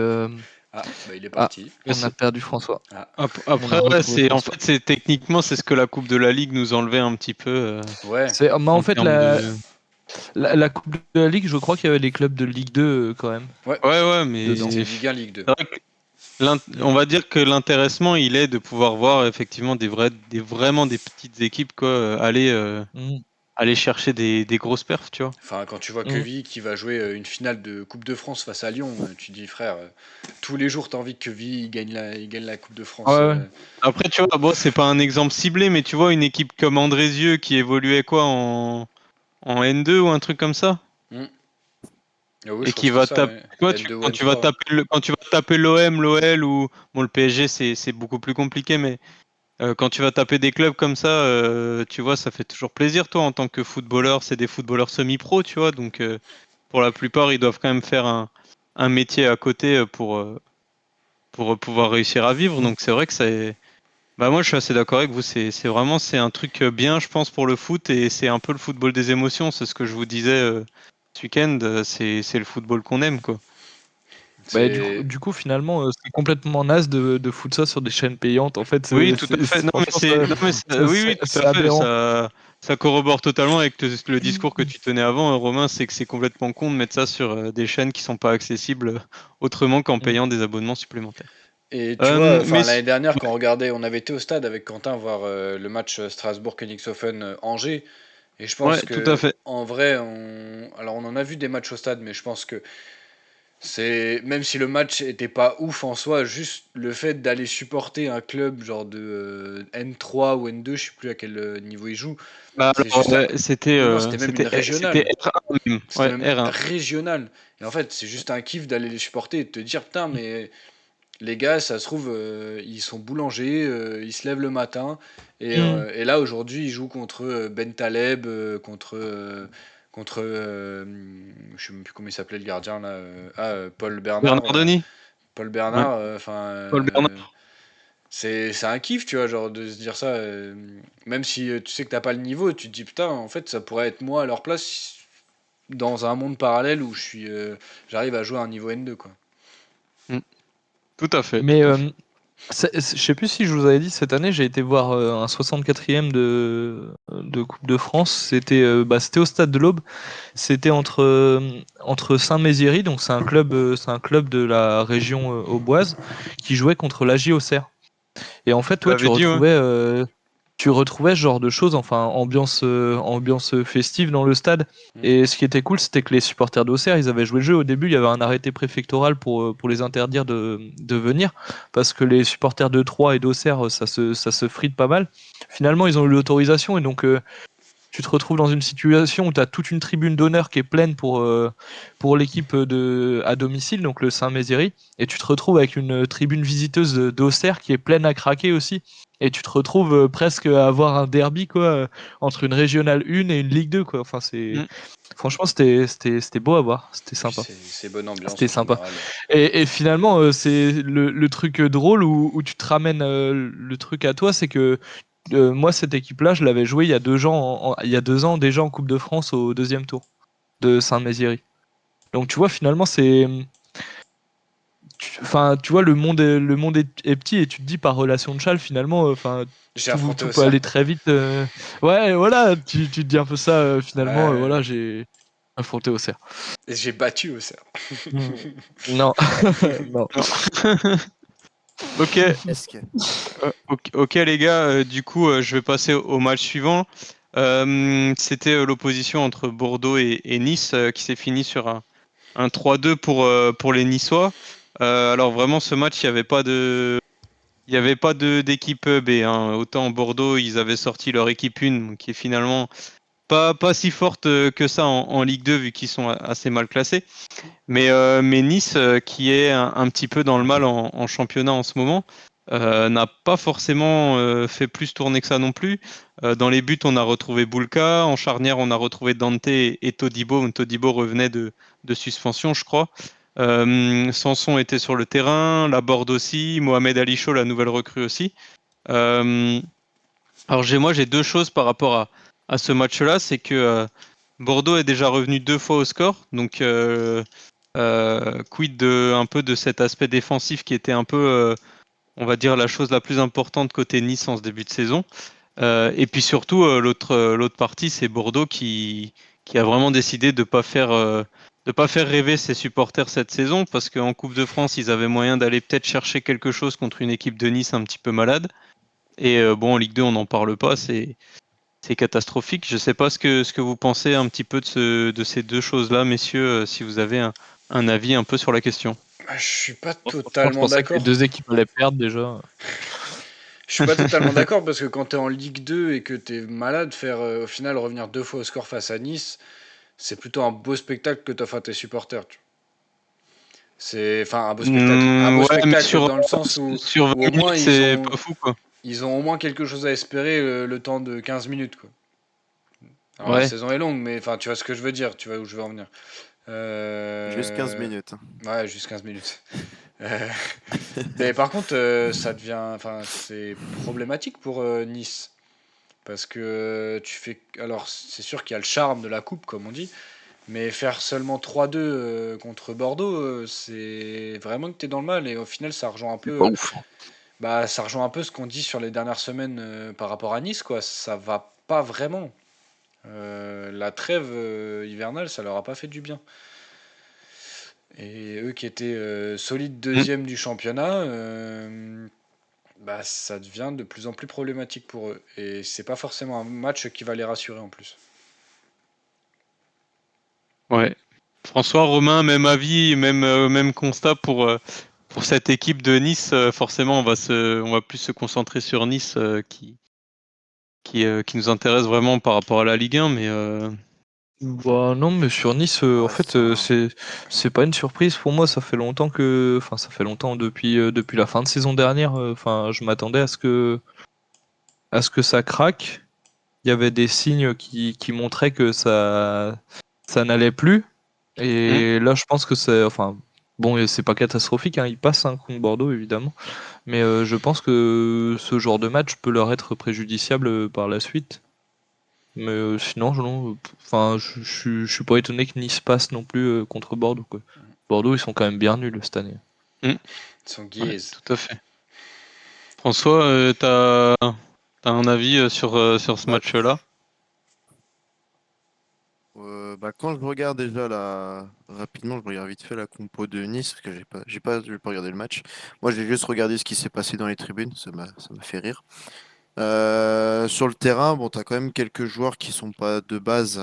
Ah, bah il est ah, parti. Mais on a perdu François. Ah, On a Après, ouais, retrouvé c'est en François. fait, c'est techniquement, c'est ce que la Coupe de la Ligue nous enlevait un petit peu ouais. Bah, en en fait, termes de. la Coupe de la Ligue, je crois qu'il y avait les clubs de Ligue 2 quand même Ouais, Ouais, ouais, dedans. c'était mais Ligue 1, Ligue 2. c'est vrai que on va dire que l'intéressement, il est de pouvoir voir effectivement vraiment des petites équipes quoi, Mm, aller chercher des grosses perfs, tu vois. Enfin, quand tu vois mm. Queville qui va jouer une finale de Coupe de France face à Lyon, tu dis, frère, tous les jours, t'as envie que Queville il gagne la Coupe de France. Ouais, ouais. Après, tu vois, bon, c'est pas un exemple ciblé, mais tu vois une équipe comme Andrézieux qui évoluait quoi en N2 ou un truc comme ça, Hmm. Ah oui, et je crois que qui c'était va ça, taper. ouais. Tu vois, N2 ou quand tu vas N3. taper quand tu vas taper l'OM, l'OL ou bon le PSG, c'est beaucoup plus compliqué, mais quand tu vas taper des clubs comme ça, tu vois, ça fait toujours plaisir, toi, en tant que footballeur. C'est des footballeurs semi-pro, tu vois. Donc, pour la plupart, ils doivent quand même faire un métier à côté pour pouvoir réussir à vivre. Mm. Donc, c'est vrai que c'est. Bah, moi, je suis assez d'accord avec vous. C'est vraiment c'est un truc bien, je pense, pour le foot. Et c'est un peu le football des émotions. C'est ce que je vous disais ce week-end. C'est le football qu'on aime, quoi. Bah, C'est... du coup, finalement, c'est complètement naze de foutre ça sur des chaînes payantes. En fait, Oui, tout à fait. Non, mais franchement, non, mais oui, oui, tout à c'est fait. aberrant. Ça corrobore totalement avec le discours que tu tenais avant, Romain. C'est que c'est complètement con de mettre ça sur des chaînes qui sont pas accessibles autrement qu'en Mm. payant des abonnements supplémentaires. Et tu vois, Mais enfin l'année dernière, quand on regardait, on avait été au stade avec Quentin voir le match Strasbourg-Königshofen-Angers. Et je pense ouais, tout à que fait. en vrai, alors on en a vu des matchs au stade, mais je pense que c'est même si le match était pas ouf en soi, juste le fait d'aller supporter un club genre de N3 ou N2, je sais plus à quel niveau il joue, Bah c'est alors, juste ou non, c'était même une c'était régionale. R1 même. C'était Ouais, même R1. régional. Et en fait, c'est juste un kiff d'aller les supporter et de te dire putain, mais les gars, ça se trouve, ils sont boulangers, ils se lèvent le matin. Mm. Et là, aujourd'hui, ils jouent contre Ben Taleb, contre. Je sais même plus comment il s'appelait le gardien, là. Paul Bernard. Bernardoni. Paul Ouais. Bernard, enfin. Paul Bernard. C'est un kiff, tu vois, genre de se dire ça. Même si tu sais que t'as pas le niveau, tu te dis putain, en fait, ça pourrait être moi à leur place dans un monde parallèle où j'arrive à jouer à un niveau N2, quoi. Mm. Tout à fait, Mais tout à fait. je sais plus si je vous avais dit, cette année, j'ai été voir un 64e de Coupe de France. C'était au Stade de l'Aube. C'était entre Saint-Méziéry, donc c'est un club de la région auboise, qui jouait contre l'AJ Auxerre. Et en fait, Tu ouais, l'avais dit, ouais. tu retrouvais ce genre de choses, enfin, ambiance festive dans le stade. Mm. Et ce qui était cool, c'était que les supporters d'Auxerre, ils avaient joué le jeu. Au début, il y avait un arrêté préfectoral pour les interdire de venir, parce que les supporters de Troyes et d'Auxerre, ça se frite pas mal. Finalement, ils ont eu l'autorisation, et donc tu te retrouves dans une situation où tu as toute une tribune d'honneur qui est pleine pour l'équipe à domicile, donc le Saint-Méziéry, et tu te retrouves avec une tribune visiteuse d'Auxerre qui est pleine à craquer aussi, et tu te retrouves presque à avoir un derby quoi, entre une régionale 1 et une Ligue 2 quoi. Enfin, Mm. franchement, c'était beau à voir, c'était Puis sympa. c'est bonne ambiance C'était en sympa. général. Et finalement, c'est le truc drôle où tu te ramènes le truc à toi, c'est que moi, cette équipe-là, je l'avais jouée il y a il y a 2 ans déjà en Coupe de France au deuxième tour de Saint-Méziéry. Donc tu vois, finalement, enfin, tu vois, le monde est petit et tu te dis par relation de châle, finalement, enfin, J'ai affronté tout peut Auxerre. aller très vite. Ouais, voilà, tu te dis un peu ça, finalement, Ouais. voilà, j'ai affronté Auxerre. Et j'ai battu Auxerre. Non, non. Ok, Est-ce que... ok, les gars, du coup, je vais passer au match suivant. C'était l'opposition entre Bordeaux et Nice qui s'est fini sur un 3-2 pour les Niçois. Alors vraiment, ce match, il n'y avait pas d'équipe B, hein. Autant Bordeaux, ils avaient sorti leur équipe 1, qui est finalement pas si forte que ça en Ligue 2, vu qu'ils sont assez mal classés. Mais Nice, qui est un petit peu dans le mal en championnat en ce moment, n'a pas forcément fait plus tourner que ça non plus. Dans les buts, on a retrouvé Boulka. En charnière, on a retrouvé Dante et Todibo. Todibo revenait de suspension, je crois. Sanson était sur le terrain, Laborde aussi, Mohamed Ali Chaud, la nouvelle recrue aussi. Euh, alors moi j'ai deux choses par rapport à ce match-là, c'est que Bordeaux est déjà revenu 2 fois au score, donc quid un peu de cet aspect défensif qui était un peu, on va dire, la chose la plus importante côté Nice en ce début de saison. Et puis surtout, l'autre partie, c'est Bordeaux qui a vraiment décidé de pas faire rêver ses supporters cette saison, parce qu'en Coupe de France, ils avaient moyen d'aller peut-être chercher quelque chose contre une équipe de Nice un petit peu malade. Et bon, en Ligue 2, on n'en parle pas, c'est catastrophique. Je ne sais pas ce que vous pensez un petit peu de ces deux choses-là, messieurs, si vous avez un avis un peu sur la question. Je suis pas Franchement, je totalement pensais que les d'accord. deux équipes allaient perdre déjà. Je suis pas totalement d'accord parce que quand t'es en Ligue 2 et que t'es malade, faire au final revenir 2 fois au score face à Nice, c'est plutôt un beau spectacle que t'offres à tes supporters. C'est enfin un beau spectacle. Un beau Ouais, mais spectacle dans le sens sur 20 où au moins minutes, c'est pas fou, quoi. ils ont au moins quelque chose à espérer le temps de 15 minutes quoi. Alors la Ouais. saison est longue, mais enfin tu vois ce que je veux dire, tu vois où je veux en venir. Juste 15 Euh, minutes. Ouais, juste 15 minutes. Euh, Mais par contre, ça devient, enfin, c'est problématique pour Nice. Parce que tu fais. Alors, c'est sûr qu'il y a le charme de la coupe, comme on dit. Mais faire seulement 3-2 contre Bordeaux, c'est vraiment que tu es dans le mal. Et au final, ça rejoint un peu, C'est pas ouf. bah, ça rejoint un peu ce qu'on dit sur les dernières semaines par rapport à Nice, quoi. Ça va pas vraiment. La trêve hivernale, ça leur a pas fait du bien. Et eux qui étaient solides Mm. deuxième du championnat, bah, ça devient de plus en plus problématique pour eux. Et c'est pas forcément un match qui va les rassurer en plus. Ouais. François, Romain, même avis, même constat pour cette équipe de Nice. Forcément, on va plus se concentrer sur Nice qui nous intéresse vraiment par rapport à la Ligue 1. Mais Bah non, mais sur Nice, en Ouais, fait, ça... c'est pas une surprise pour moi. Ça fait longtemps enfin, ça fait longtemps depuis la fin de saison dernière. Enfin, je m'attendais à ce que ça craque. Il y avait des signes qui montraient que ça n'allait plus. mm, Et là, je pense que enfin, bon, et c'est pas catastrophique, hein, ils passent contre Bordeaux évidemment, mais je pense que ce genre de match peut leur être préjudiciable par la suite. Mais sinon, enfin, je suis pas étonné que Nice passe non plus contre Bordeaux, quoi. Bordeaux, ils sont quand même bien nuls cette année. mm, Ils sont ouais, guises. tout à fait. François, t'as un avis sur ce Bah, match-là? quand je regarde déjà rapidement, je regarde vite fait la compo de Nice, parce que je vais pas regarder le match. Moi, j'ai juste regardé ce qui s'est passé dans les tribunes, ça m'a fait rire. Sur le terrain, bon, t'as quand même quelques joueurs qui sont pas de base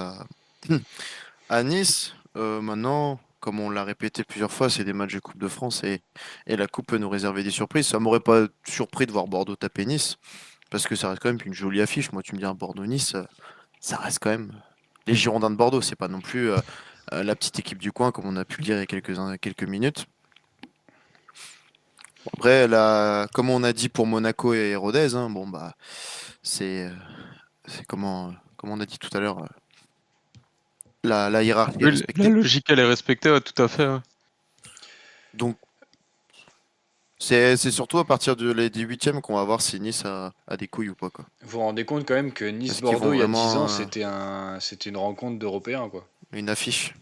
à Nice. Maintenant, comme on l'a répété plusieurs fois, c'est des matchs de Coupe de France et la Coupe peut nous réserver des surprises. Ça m'aurait pas surpris de voir Bordeaux taper Nice, parce que ça reste quand même une jolie affiche. Moi, tu me dis un Bordeaux-Nice, ça reste quand même les Girondins de Bordeaux. C'est pas non plus la petite équipe du coin, comme on a pu le dire il y a quelques minutes. Après, comme on a dit pour Monaco et Rodez, hein, bon bah c'est comment on a dit tout à l'heure, la hiérarchie est Oui, la respectée. logique, elle est respectée, ouais, tout à fait. Ouais. Donc c'est surtout à partir des huitièmes qu'on va voir si Nice a des couilles ou pas, quoi. Vous vous rendez compte quand même que Est-ce qu'ils Nice-Bordeaux, vont il y a 10 ans, vraiment c'était une rencontre d'Européens, quoi. une affiche.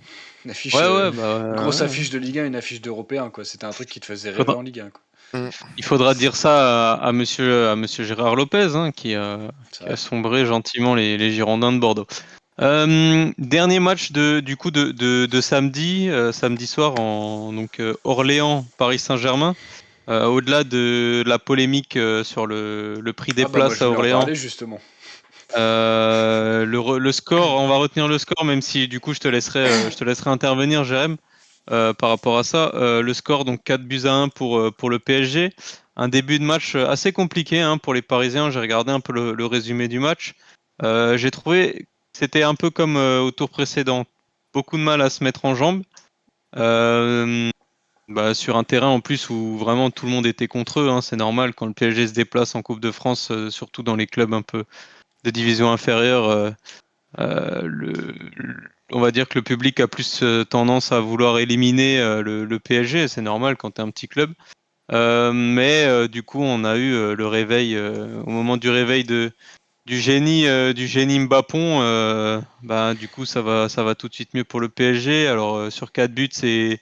Une affiche, Ouais, une ouais, bah grosse ouais. affiche de Ligue 1, une affiche d'Européen, quoi. C'était un truc qui te faisait rêver Faudra- en Ligue 1, quoi. Mm. Il faudra dire ça à monsieur Gérard Lopez, hein, C'est qui a vrai. sombré gentiment les Girondins de Bordeaux. Dernier match du coup de samedi, samedi soir donc Orléans-Paris Saint-Germain. Au-delà de la polémique sur le prix des Ah bah moi places je à voulais en Orléans, parler justement. le score, on va retenir le score, même si du coup je te laisserai intervenir, Jérém, par rapport à ça. Le score, donc 4 buts à 1 pour le PSG. Un début de match assez compliqué, hein, pour les Parisiens. J'ai regardé un peu le résumé du match. J'ai trouvé que c'était un peu comme au tour précédent. Beaucoup de mal à se mettre en jambes. Euh, sur un terrain en plus où vraiment tout le monde était contre eux, hein. C'est normal quand le PSG se déplace en Coupe de France, surtout dans les clubs un peu de division inférieure. On va dire que le public a plus tendance à vouloir éliminer le PSG. C'est normal quand tu es un petit club. Mais du coup, on a eu le réveil au moment du réveil du génie Mbappon. Du coup, ça va tout de suite mieux pour le PSG. Alors sur 4 buts, c'est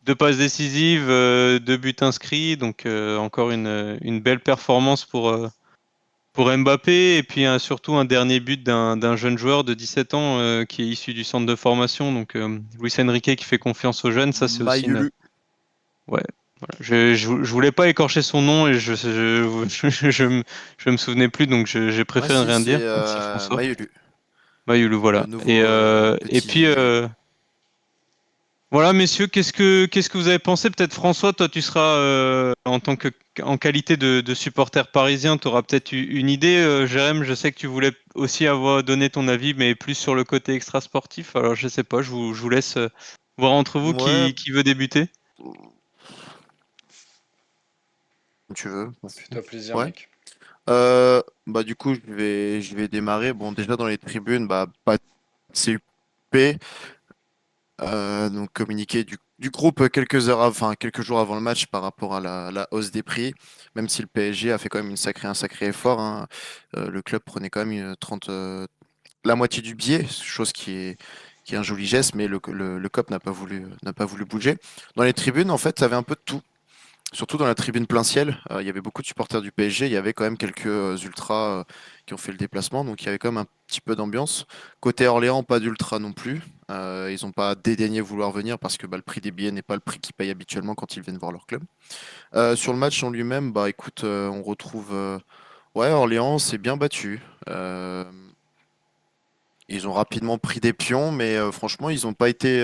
2 passes décisives, 2 buts inscrits. Donc encore une belle performance pour Mbappé. Et puis surtout un dernier but d'un jeune joueur de 17 ans qui est issu du centre de formation. Donc Luis Enrique qui fait confiance aux jeunes. Ça, c'est aussi une. Mayulu. Ouais. Voilà. Je voulais pas écorcher son nom et je me souvenais plus, donc j'ai Ouais, préféré ne si, rien c'est dire. Merci François. Mayulu, Mayulu, le voilà. Et, nouveau euh, et puis petit. voilà, messieurs, qu'est-ce que vous avez pensé? Peut-être François, toi tu seras en qualité de supporter parisien, tu auras peut-être eu une idée. Jérém, je sais que tu voulais aussi avoir donné ton avis, mais plus sur le côté extra-sportif. Alors je sais pas, je vous laisse voir entre vous Ouais, qui veut débuter. si tu veux. Fais-toi plaisir, Ouais. mec. Du coup, je vais démarrer. Bon, déjà dans les tribunes, pas de CUP. Donc communiqué du groupe quelques jours avant le match par rapport à la hausse des prix, même si le PSG a fait quand même un sacré effort, hein. Le club prenait quand même la moitié du billet, chose qui est un joli geste, mais le COP n'a pas voulu bouger. Dans les tribunes, en fait, ça avait un peu de tout. Surtout dans la tribune plein ciel, il y avait beaucoup de supporters du PSG, il y avait quand même quelques ultras qui ont fait le déplacement, donc il y avait quand même un petit peu d'ambiance. Côté Orléans, pas d'ultra non plus. Ils n'ont pas dédaigné vouloir venir parce que le prix des billets n'est pas le prix qu'ils payent habituellement quand ils viennent voir leur club. Sur le match en lui-même, écoute, on retrouve ouais, Orléans s'est bien battu. Euh, Ils ont rapidement pris des pions, mais franchement, ils ont pas été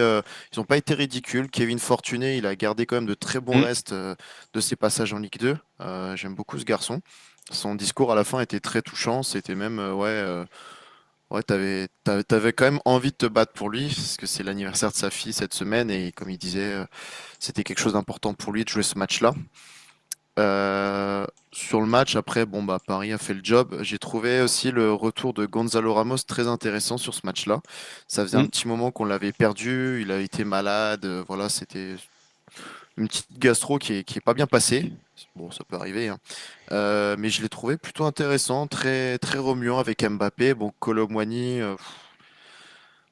ridicules. Kevin Fortuné, il a gardé quand même de très bons Mm. restes de ses passages en Ligue 2. J'aime beaucoup ce garçon. Son discours à la fin était très touchant. C'était même, ouais, t'avais quand même envie de te battre pour lui, parce que c'est l'anniversaire de sa fille cette semaine, et comme il disait, c'était quelque chose d'important pour lui de jouer ce match-là. Sur le match, après, bon, Paris a fait le job. J'ai trouvé aussi le retour de Gonzalo Ramos très intéressant sur ce match-là. Ça faisait un Mm. petit moment qu'on l'avait perdu. Il a été malade. Voilà, c'était une petite gastro qui est pas bien passée. Bon, ça peut arriver, hein. Mais je l'ai trouvé plutôt intéressant, très, très remuant avec Mbappé. Bon, Kolo Muani,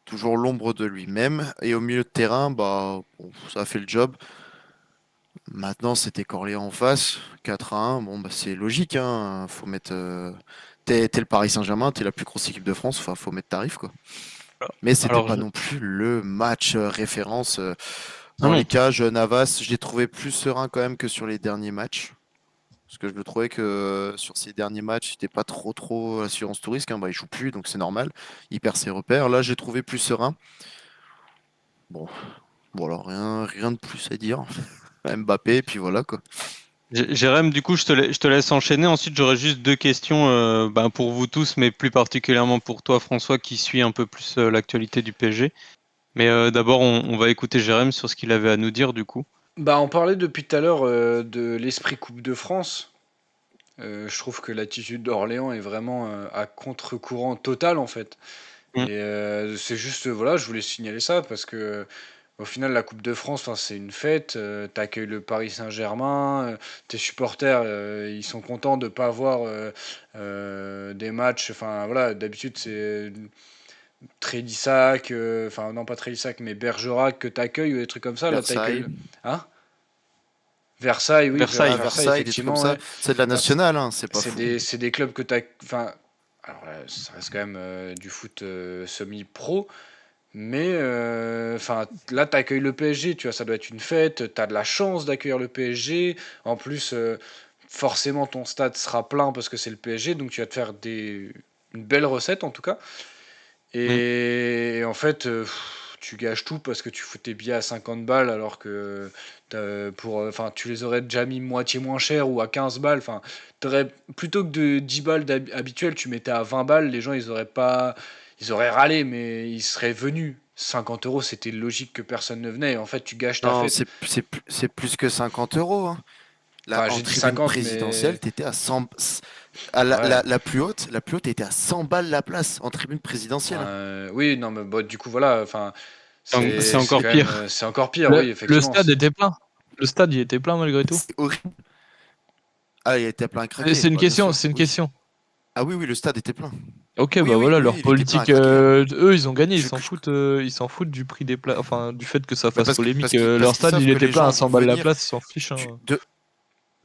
toujours l'ombre de lui-même. Et au milieu de terrain, bon, ça a fait le job. Maintenant, c'était Corléans en face, 4-1. Bon, c'est logique, hein. Faut mettre. T'es le Paris Saint-Germain, t'es la plus grosse équipe de France. Enfin, faut mettre tarif, quoi. Mais c'était Alors, pas non plus le match référence. ah Dans les non. cages, Navas, je l'ai trouvé plus serein quand même que sur les derniers matchs. Parce que je le trouvais que sur ces derniers matchs, c'était pas trop assurance tout risque, hein. Il joue plus, donc c'est normal. Il perd ses repères. Là, j'ai trouvé plus serein. Bon, voilà, rien de plus à dire. Mbappé, puis voilà, quoi. Jérém, du coup, je te laisse enchaîner. Ensuite, j'aurais juste deux questions pour vous tous, mais plus particulièrement pour toi, François, qui suit un peu plus l'actualité du PSG. Mais d'abord, on va écouter Jérém sur ce qu'il avait à nous dire, du coup. Bah, on parlait depuis tout à l'heure de l'esprit Coupe de France. Je trouve que l'attitude d'Orléans est vraiment à contre-courant total en fait. Mm. Et c'est juste, voilà, je voulais signaler ça parce que au final, la Coupe de France, enfin, c'est une fête. T'accueilles le Paris Saint-Germain, tes supporters, ils sont contents de pas voir des matchs. Enfin, voilà, d'habitude, c'est Trélissac, enfin non pas Trélissac, mais Bergerac que t'accueilles ou des trucs comme ça. Là, Versailles. t'accueilles. Hein? Versailles, oui, Versailles. Ah, Versailles, Versailles, des trucs comme effectivement, ça. ouais. C'est de la Vers- nationale, hein, c'est pas fou. c'est des clubs que t'as. Enfin, alors là, ça reste quand même du foot semi-pro. Mais enfin, là, tu accueilles le PSG, tu vois, ça doit être une fête, tu as de la chance d'accueillir le PSG. En plus, forcément, ton stade sera plein parce que c'est le PSG, donc tu vas te faire une belle recette en tout cas. Et en fait, tu gâches tout parce que tu fous tes billets à 50 balles alors que enfin, tu les aurais déjà mis moitié moins cher ou à 15 balles. Enfin, plutôt que de 10 balles habituelles, tu mettais à 20 balles, les gens ils auraient pas. Ils auraient râlé, mais ils seraient venus. 50 euros, c'était logique que personne ne venait. Et en fait, tu gâches ta Non, fête. c'est plus que 50 euros, hein. Là, Enfin, en j'ai dit tribune 50, présidentielle, mais. t'étais à 100. À Ouais. la plus haute était à 100 balles la place en tribune présidentielle, hein. Oui, non, mais bon, du coup, voilà. Enfin, C'est c'est encore quand même. pire. C'est encore pire, oui, Le effectivement. stade était plein. Le stade, il était plein malgré tout. C'est horrible. Ah, il était plein à craquer, C'est une bah, bien question, sûr, c'est une oui. question. Ah oui, oui, le stade était plein. Ok, Oui, bah oui, voilà, oui, leur il était plein à politique, craquer, hein. eux, ils ont gagné, Je- ils s'en foutent du prix des places, enfin, du fait que ça bah, fasse parce polémique. parce Leur qu'ils stade, savent il que était les plein à gens vont 100 balles la venir. place, ils s'en fichent, hein.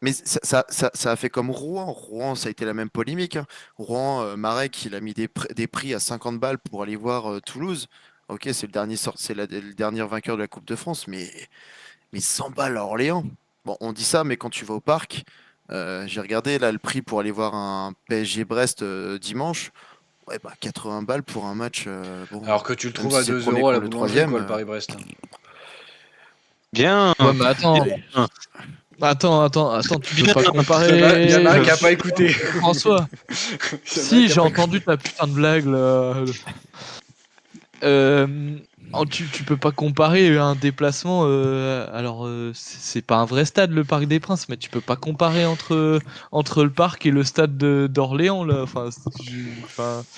Mais ça a fait comme Rouen. Rouen, ça a été la même polémique, hein. Rouen, Marek, il a mis des prix à 50 balles pour aller voir Toulouse. Ok, c'est le dernier vainqueur de la Coupe de France, mais 100 balles à Orléans. Bon, on dit ça, mais quand tu vas au parc, j'ai regardé là le prix pour aller voir un PSG Brest dimanche. Ouais, bah 80 balles pour un match. Bon, Alors que tu le même trouves si à c'est le 2 premier euros à la contre le boulangerie, troisième. quoi, le Paris-Brest. Bien. Ouais, mais attends, Allez. tu peux Bien. pas Il y en a un comparer. qui a pas écouté. François, Il y en a un si qui a j'ai pas entendu écouté. ta putain de blague là. Euh, tu peux pas comparer un déplacement. Alors, c'est pas un vrai stade, le Parc des Princes, mais tu peux pas comparer entre le parc et le stade d'Orléans là. Enfin,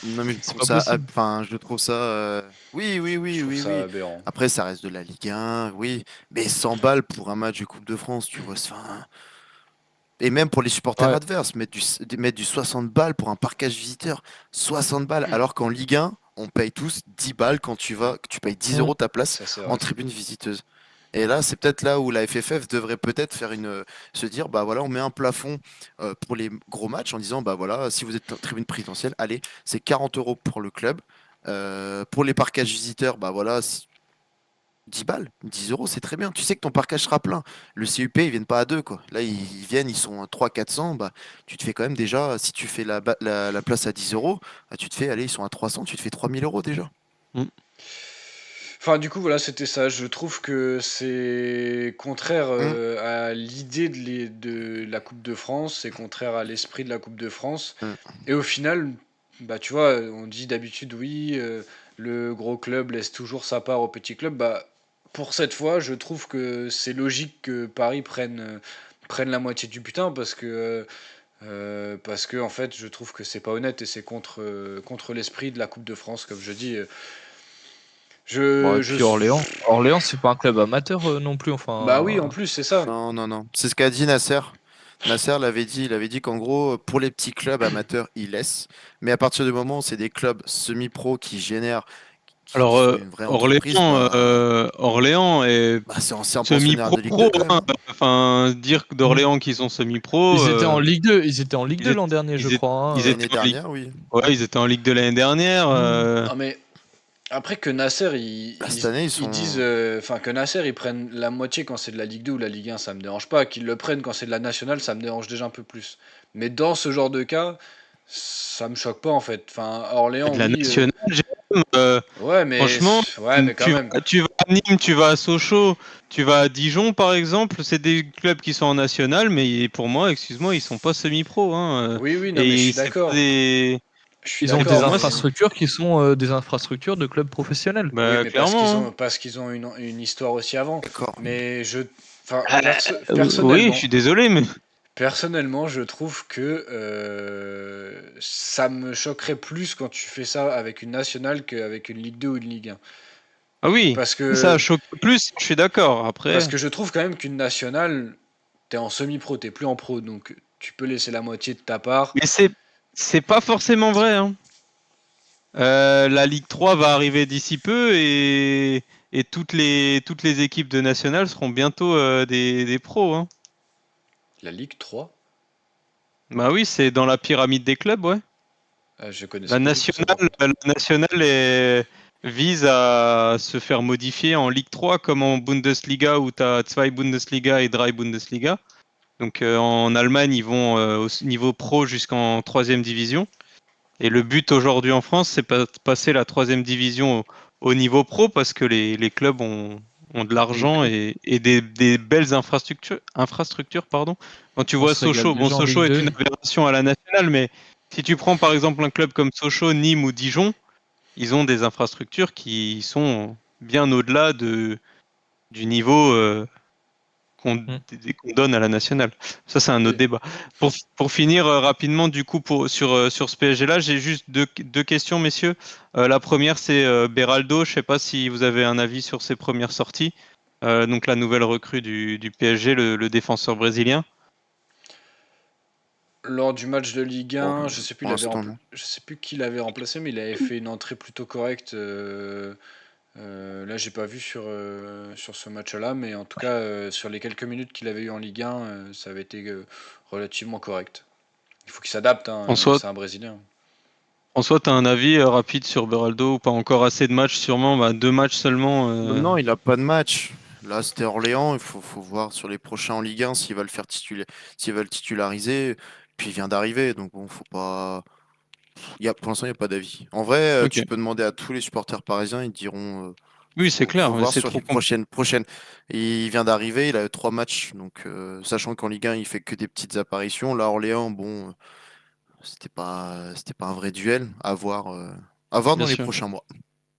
Non, mais c'est pas possible. je trouve ça. Oui, oui, Je oui, trouve oui, ça oui. aberrant. Après, ça reste de la Ligue 1, oui. Mais 100 balles pour un match de Coupe de France, tu vois. Enfin, et même pour les supporters Ouais. adverses, mettre du 60 balles pour un parquage visiteur, 60 balles, alors qu'en Ligue 1, on paye tous 10 balles quand que tu payes 10 Mm. euros ta place Ça, c'est en vrai. tribune visiteuse. Et là, c'est peut-être là où la FFF devrait peut-être faire se dire, bah voilà, on met un plafond pour les gros matchs en disant, bah voilà, si vous êtes en tribune présidentielle, allez, c'est 40 euros pour le club. Pour les parquages visiteurs, bah voilà, 10 balles, 10 euros, c'est très bien. Tu sais que ton parcage sera plein. Le CUP, ils viennent pas à deux, quoi. Là, ils viennent, ils sont à 300-400. Bah, tu te fais quand même déjà, si tu fais la place à 10 euros, bah, tu te fais, allez, ils sont à 300, tu te fais 3 000 euros déjà. Enfin, du coup, voilà, c'était ça. Je trouve que c'est contraire Hum, à l'idée de la Coupe de France, c'est contraire à l'esprit de la Coupe de France. hum. Et au final, bah, tu vois, on dit d'habitude, oui, le gros club laisse toujours sa part au petit club. Bah, pour cette fois, je trouve que c'est logique que Paris prenne la moitié du butin parce que en fait, je trouve que c'est pas honnête et c'est contre l'esprit de la Coupe de France, comme je dis. Bon, et Je, puis Orléans, c'est pas un club amateur non plus. Bah oui, en Enfin, plus, c'est ça. Non, non, non. C'est ce qu'a dit Nasser. Nasser l'avait dit, il avait dit qu'en gros, pour les petits clubs amateurs, il laisse. Mais à partir du moment où c'est des clubs semi-pro qui génèrent, qui Alors, sont une vraie entreprise, Orléans est bah, c'est un pensionnaire de Ligue 2 semi-pro, quand même, hein. hein. Enfin, dire que mm. d'Orléans qu'ils sont semi-pro, Ils étaient en Ligue 2, ils étaient en Ligue ils 2 étaient, l'an dernier, je ils étaient, crois, ils hein. étaient L'année en Ligue, dernière, oui. ouais, ils étaient en Ligue de l'année dernière. Non, mais après que Nasser, Là, cette année, ils ils disent. sont. Enfin, que Nasser, ils prennent la moitié quand c'est de la Ligue 2 ou la Ligue 1, ça me dérange pas. Qu'ils le prennent quand c'est de la nationale, ça me dérange déjà un peu plus. Mais dans ce genre de cas, ça me choque pas en fait. Enfin, Orléans, De la oui. nationale, Jérôme, franchement, Ouais, mais quand même. tu vas à Nîmes, tu vas à Sochaux, tu vas à Dijon, par exemple, c'est des clubs qui sont en national, mais pour moi, excuse-moi, ils sont pas semi-pro, hein. Oui, oui, non, mais je Et suis c'est pas d'accord. des. Je suis Ils ont Et des d'accord, pour moi, mais. infrastructures qui sont des infrastructures de clubs professionnels. Oui, bah, mais clairement, hein. parce qu'ils ont une histoire aussi avant. D'accord. Mais je. Enfin, Oui, je personnellement. suis désolé, mais. Personnellement, je trouve que ça me choquerait plus quand tu fais ça avec une nationale qu'avec une Ligue 2 ou une Ligue 1. Ah oui, Parce ça que, choque plus, je suis d'accord. parce Après. que je trouve quand même qu'une nationale, t'es en semi-pro, t'es plus en pro, donc tu peux laisser la moitié de ta part. Mais c'est pas forcément vrai, hein. La Ligue 3 va arriver d'ici peu et toutes les équipes de nationale seront bientôt des pros, hein. La Ligue 3? Bah oui, c'est dans la pyramide des clubs, ouais. Je connaissais La pas du tout ça, par nationale, contre. la nationale vise à se faire modifier en Ligue 3 comme en Bundesliga où tu as Zwei Bundesliga et Drei Bundesliga. Donc en Allemagne, ils vont au niveau pro jusqu'en troisième division. Et le but aujourd'hui en France, c'est de passer la troisième division au niveau pro parce que les clubs ont de l'argent et des belles infrastructures, pardon. Quand tu On vois se régale Sochaux, bon, déjà en Sochaux Ligue est 2. une aberration à la nationale, mais si tu prends par exemple un club comme Sochaux, Nîmes ou Dijon, ils ont des infrastructures qui sont bien au-delà du niveau qu'on Mm. qu'on donne à la nationale. Ça, c'est un autre Oui. débat. Pour finir rapidement, du coup, sur ce PSG-là, j'ai juste deux questions, messieurs. La première, c'est Beraldo. Je ne sais pas si vous avez un avis sur ses premières sorties. Donc, la nouvelle recrue du PSG, le défenseur brésilien. Lors du match de Ligue Bon, 1, je sais plus, pour l'instant, non. je sais plus qui l'avait remplacé, mais il avait fait une entrée plutôt correcte. Là, j'ai pas vu sur ce match-là, mais en tout cas, sur les quelques minutes qu'il avait eu en Ligue 1, ça avait été relativement correct. Il faut qu'il s'adapte, hein, François, c'est un Brésilien. François, tu as un avis rapide sur Beraldo ou pas encore assez de matchs, sûrement? Bah, 2 matchs seulement. Non, il a pas de match. Là, c'était Orléans. Il faut voir sur les prochains en Ligue 1 s'il va le faire s'il va le titulariser. Puis il vient d'arriver, donc bon, faut pas. Pour l'instant, il n'y a pas d'avis. En vrai, Ok. tu peux demander à tous les supporters parisiens, ils te diront Oui, c'est faut clair, mais voir c'est sur trop les prochaines. Il vient d'arriver, il a 3 matchs, donc sachant qu'en Ligue 1, il fait que des petites apparitions. Là, Orléans, bon, c'était pas un vrai duel. À voir bien dans les sûr. prochains mois.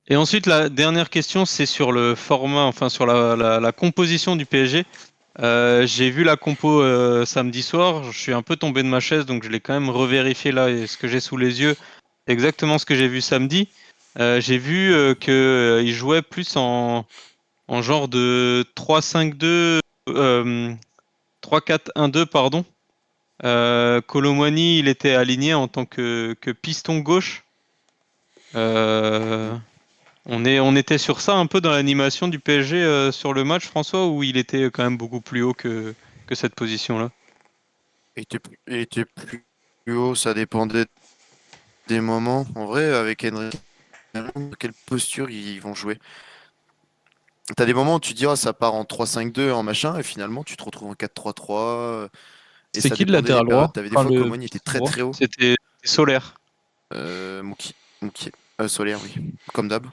Et ensuite, la dernière question, c'est sur le format, enfin sur la composition du PSG. J'ai vu la compo samedi soir, je suis un peu tombé de ma chaise, donc je l'ai quand même revérifié là, et ce que j'ai sous les yeux, c'est exactement ce que j'ai vu samedi. J'ai vu qu'il jouait plus en genre de 3-5-2, euh, 3-4-1-2, pardon. Kolo Muani, il était aligné en tant que piston gauche. Euh, on était sur ça un peu dans l'animation du PSG sur le match, François, où il était quand même beaucoup plus haut que cette position-là. Il était plus haut, ça dépendait des moments. En vrai, avec Henry, quelle posture ils vont jouer? T'as des moments où tu te dis, ah, ça part en 3-5-2 en machin, et finalement, tu te retrouves en 4-3-3. Et C'est ça qui le dépendait des latéral périodes. droit? T'avais des Enfin, fois, le Coman était piston très droit. très haut. C'était Solaire. Mouki, Mouki, Solaire, oui, comme d'hab. Mm.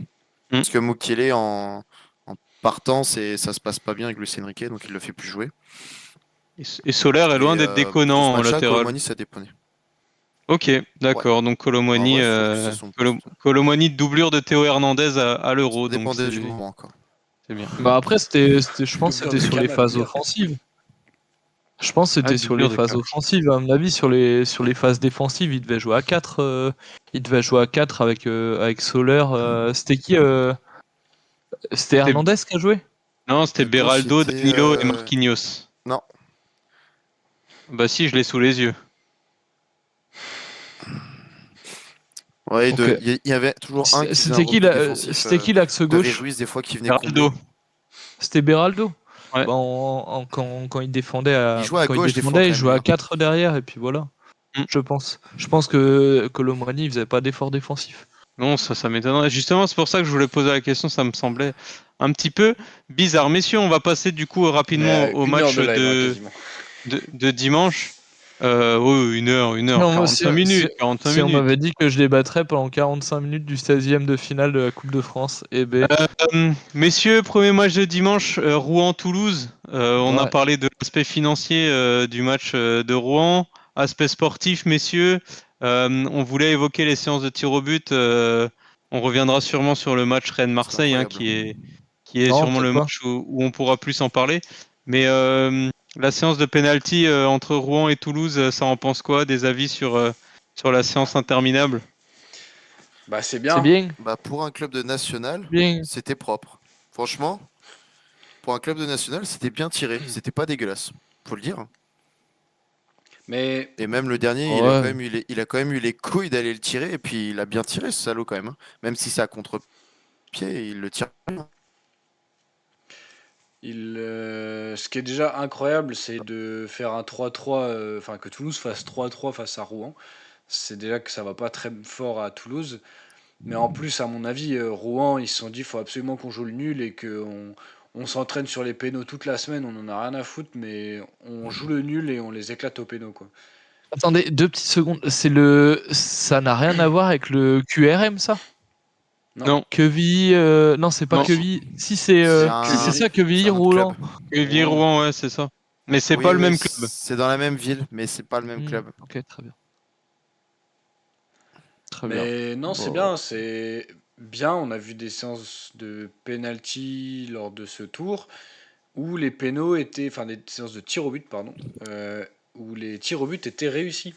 Parce que Mukiele, en partant, ça se passe pas bien avec Luis Enrique, donc il le fait plus jouer. Et Solaire est loin Et d'être sur ce déconnant en match-là, latéral. Colomani, ça dépendait. Ok, Ouais, d'accord. Donc Kolo en Muani, vrai, c'est son poste. doublure de Théo Hernandez à Ça l'Euro, donc dépendait du moment encore. c'est bien. Bah après, je pense que Doublure c'était de sur les Cavani. phases offensives. Je pense que Ah, c'était sur les doublure de phases Cavani. offensives. À mon avis, sur les phases défensives, il devait jouer à 4. Il devait jouer à 4 avec Soler. C'était qui C'était C'était Hernandez qui a joué? Non, c'était À gauche, Beraldo, c'était. Danilo et Marquinhos. Non. Bah si, je l'ai sous les yeux. Ouais, Ok. il y avait toujours un qui faisait un C'était rôle qui, plus défensif. l'axe T'avais gauche? Ruiz des fois qui venait combler. Beraldo. C'était Beraldo. Ouais. Bah, quand il défendait, Il jouait à gauche des fois il quand même, jouait lui, à hein. 4 derrière, et puis voilà. Mm. Je pense. Je pense que Colomani, il faisait pas d'effort défensif. Non, ça m'étonnerait. Justement, c'est pour ça que je voulais poser la question. Ça me semblait un petit peu bizarre. Messieurs, on va passer du coup On est rapidement à au une heure match de live, hein, quasiment. de dimanche. Oui, 1 heure, Non, 45 minutes, 45 si on minutes. m'avait dit que je débattrais pendant 45 minutes du 16e de finale de la Coupe de France, eh ben, Messieurs, premier match de dimanche, Rouen-Toulouse. On a ouais. parlé de l'aspect financier du match de Rouen. Aspect sportif, messieurs, on voulait évoquer les séances de tir au but. On reviendra sûrement sur le match C'est Rennes-Marseille, hein, incroyable. qui est Non, sûrement peut-être le pas. match où on pourra plus en parler. Mais la séance de penalty entre Rouen et Toulouse, ça en pense quoi? Des avis sur la séance interminable? Bah, c'est C'est bien. bien, Bah, pour un club de national, bien. c'était propre. Franchement, pour un club de national, c'était bien tiré. C'était pas dégueulasse. Faut le dire. Mais Et même le dernier, Ouais. il a quand même eu les couilles d'aller le tirer, et puis il a bien tiré ce salaud quand même, hein. Même si c'est à contre-pied, il le tire bien. ce qui est déjà incroyable, c'est de faire un 3-3, enfin que Toulouse fasse 3-3 face à Rouen. C'est déjà que ça va pas très fort à Toulouse. Mais en plus, à mon avis, Rouen, ils se sont dit, faut absolument qu'on joue le nul et qu'on on s'entraîne sur les pénaux toute la semaine, on en a rien à foutre, mais on joue le nul et on les éclate aux pénaux, quoi. Attendez, 2 petites secondes. Ça n'a rien à voir avec le QRM, ça? Non, Non, Quevilly, non, c'est pas non. Quevilly. Si c'est C'est si c'est un, ça, c'est Quevilly, un autre club. Roland. Quevilly Rouen, ouais. Rouen, ouais, c'est ça. Mais c'est pas Oui, le oui, même club. c'est dans la même ville, mais c'est pas le même club. Ok, très bien. Très bien. Mais non, c'est Bon. bien, c'est bien. On a vu des séances de penalty lors de ce tour où les pénaux étaient, enfin des séances de tir au but, pardon, où les tirs au but étaient réussis.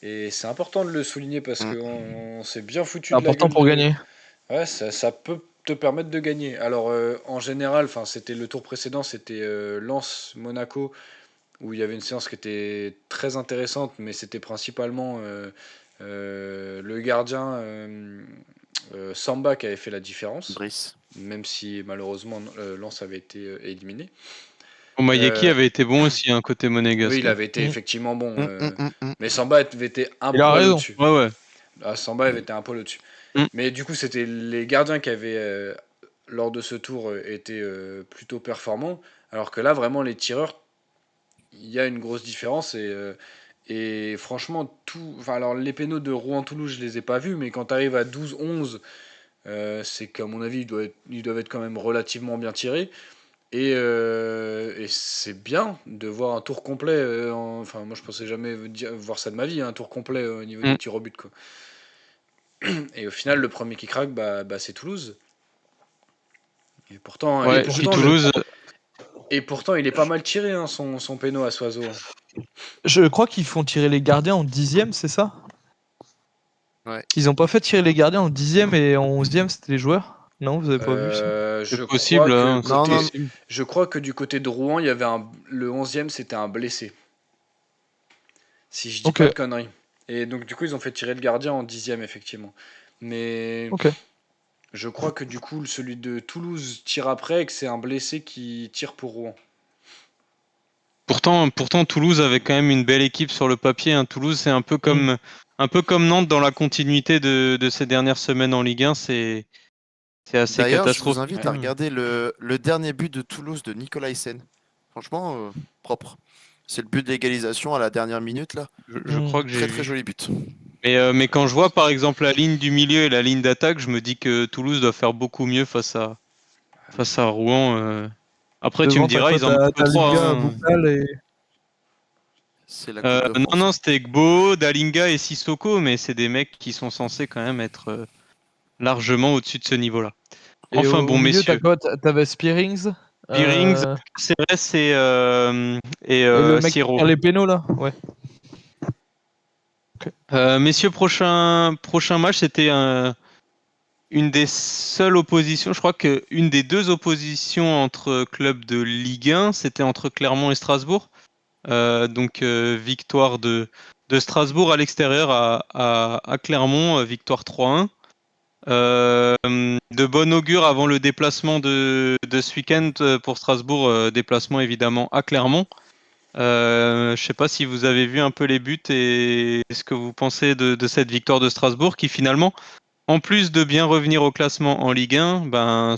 Et c'est important de le souligner parce Mm. qu'on s'est bien foutu C'est de la important gueule pour de. gagner. Ouais, ça peut te permettre de gagner. Alors en général, enfin c'était le tour précédent, c'était Lens Monaco où il y avait une séance qui était très intéressante, mais c'était principalement le gardien Samba qui avait fait la différence, Brice. même si malheureusement Lens avait été éliminé. Mayeki Euh, avait été bon aussi, hein, côté oui, monégasque, il hein. avait été Mm. effectivement bon, Mm. mais Samba avait été un Il a poil raison. au-dessus. Ouais, ouais. Ah, Samba avait été un poil au-dessus. Mm. Mais du coup, c'était les gardiens qui avaient, lors de ce tour, été plutôt performants, alors que là, vraiment, les tireurs, il y a une grosse différence et franchement, tout. Enfin, alors, les pénaux de Rouen-Toulouse, je les ai pas vus, mais quand tu arrives à 12-11, c'est qu'à mon avis, ils doivent être quand même relativement bien tirés. Et c'est bien de voir un tour complet. Enfin, moi, je pensais jamais voir ça de ma vie, un tour complet au niveau Mm. des tirs au but, quoi. Et au final, le premier qui craque, c'est Toulouse. Et pourtant, et Ouais, puis pourtant, le, Toulouse, et pourtant, il est pas mal tiré, hein, son péno à Soiseau. Je crois qu'ils font tirer les gardiens en 10e, c'est ça? Ouais. Ils ont pas fait tirer les gardiens en 10e et en 11e, c'était les joueurs? Non, vous avez pas vu ça? Je c'est crois possible, que hein, c'est Non, non, côté, possible. je crois que du côté de Rouen, il y avait le 11e, c'était un blessé, si je dis Ok, pas de conneries. Et donc du coup, ils ont fait tirer le gardien en 10e, effectivement. Mais ok. je crois que du coup, celui de Toulouse tire après et que c'est un blessé qui tire pour Rouen. Pourtant, Toulouse avait quand même une belle équipe sur le papier, hein. Toulouse, c'est Mm. un peu comme Nantes dans la continuité de ces dernières semaines en Ligue 1. C'est assez d'ailleurs, je vous catastrophique, invite à Ouais. hein. regarder le dernier but de Toulouse de Nicolas Hyssen. Franchement, propre. C'est le but d'égalisation à la dernière minute, là. Je Mm. crois que j'ai Très très vu. joli but. Mais quand je vois par exemple la ligne du milieu et la ligne d'attaque, je me dis que Toulouse doit faire beaucoup mieux face à Rouen. Après, tu me Devant, t'as diras, quoi? ils en mettent que T'as 3, Linga, hein. Boukal et. C'est la Coupe de Non, France, non, hein. c'était Gbo, Dalinga et Sissoko, mais c'est des mecs qui sont censés quand même être largement au-dessus de ce niveau-là. Et Enfin au bon, milieu, t'as messieurs, quoi? T'avais Spearings Bearings, euh, CRS et et le mec qui Siro. tire les pénaux là? Ouais. Ok. Messieurs, prochain match, c'était une des seules oppositions, je crois que une des deux oppositions entre clubs de Ligue 1, c'était entre Clermont et Strasbourg. Victoire de Strasbourg à l'extérieur à Clermont, victoire 3-1. De bon augure avant le déplacement de ce week-end pour Strasbourg, déplacement évidemment à Clermont. Je ne sais pas si vous avez vu un peu les buts et ce que vous pensez de cette victoire de Strasbourg qui finalement, en plus de bien revenir au classement en Ligue 1,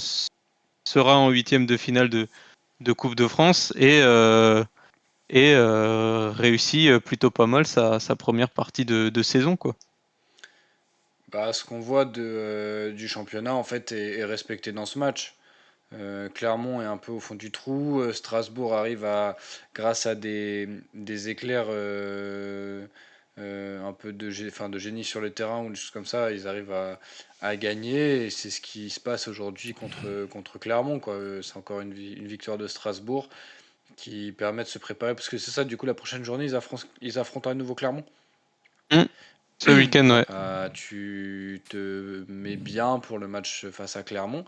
sera en huitième de finale de Coupe de France et réussit plutôt pas mal sa première partie de saison, quoi. Ce qu'on voit du championnat en fait est respecté dans ce match. Clermont est un peu au fond du trou. Strasbourg arrive grâce à des éclairs un peu enfin, de génie sur le terrain ou des choses comme ça, ils arrivent à gagner. Et c'est ce qui se passe aujourd'hui contre Clermont, quoi. C'est encore une victoire de Strasbourg qui permet de se préparer. Parce que c'est ça, du coup, la prochaine journée, ils affrontent à nouveau Clermont. Hmm. Ce week-end, ouais. Tu te mets bien pour le match face à Clermont.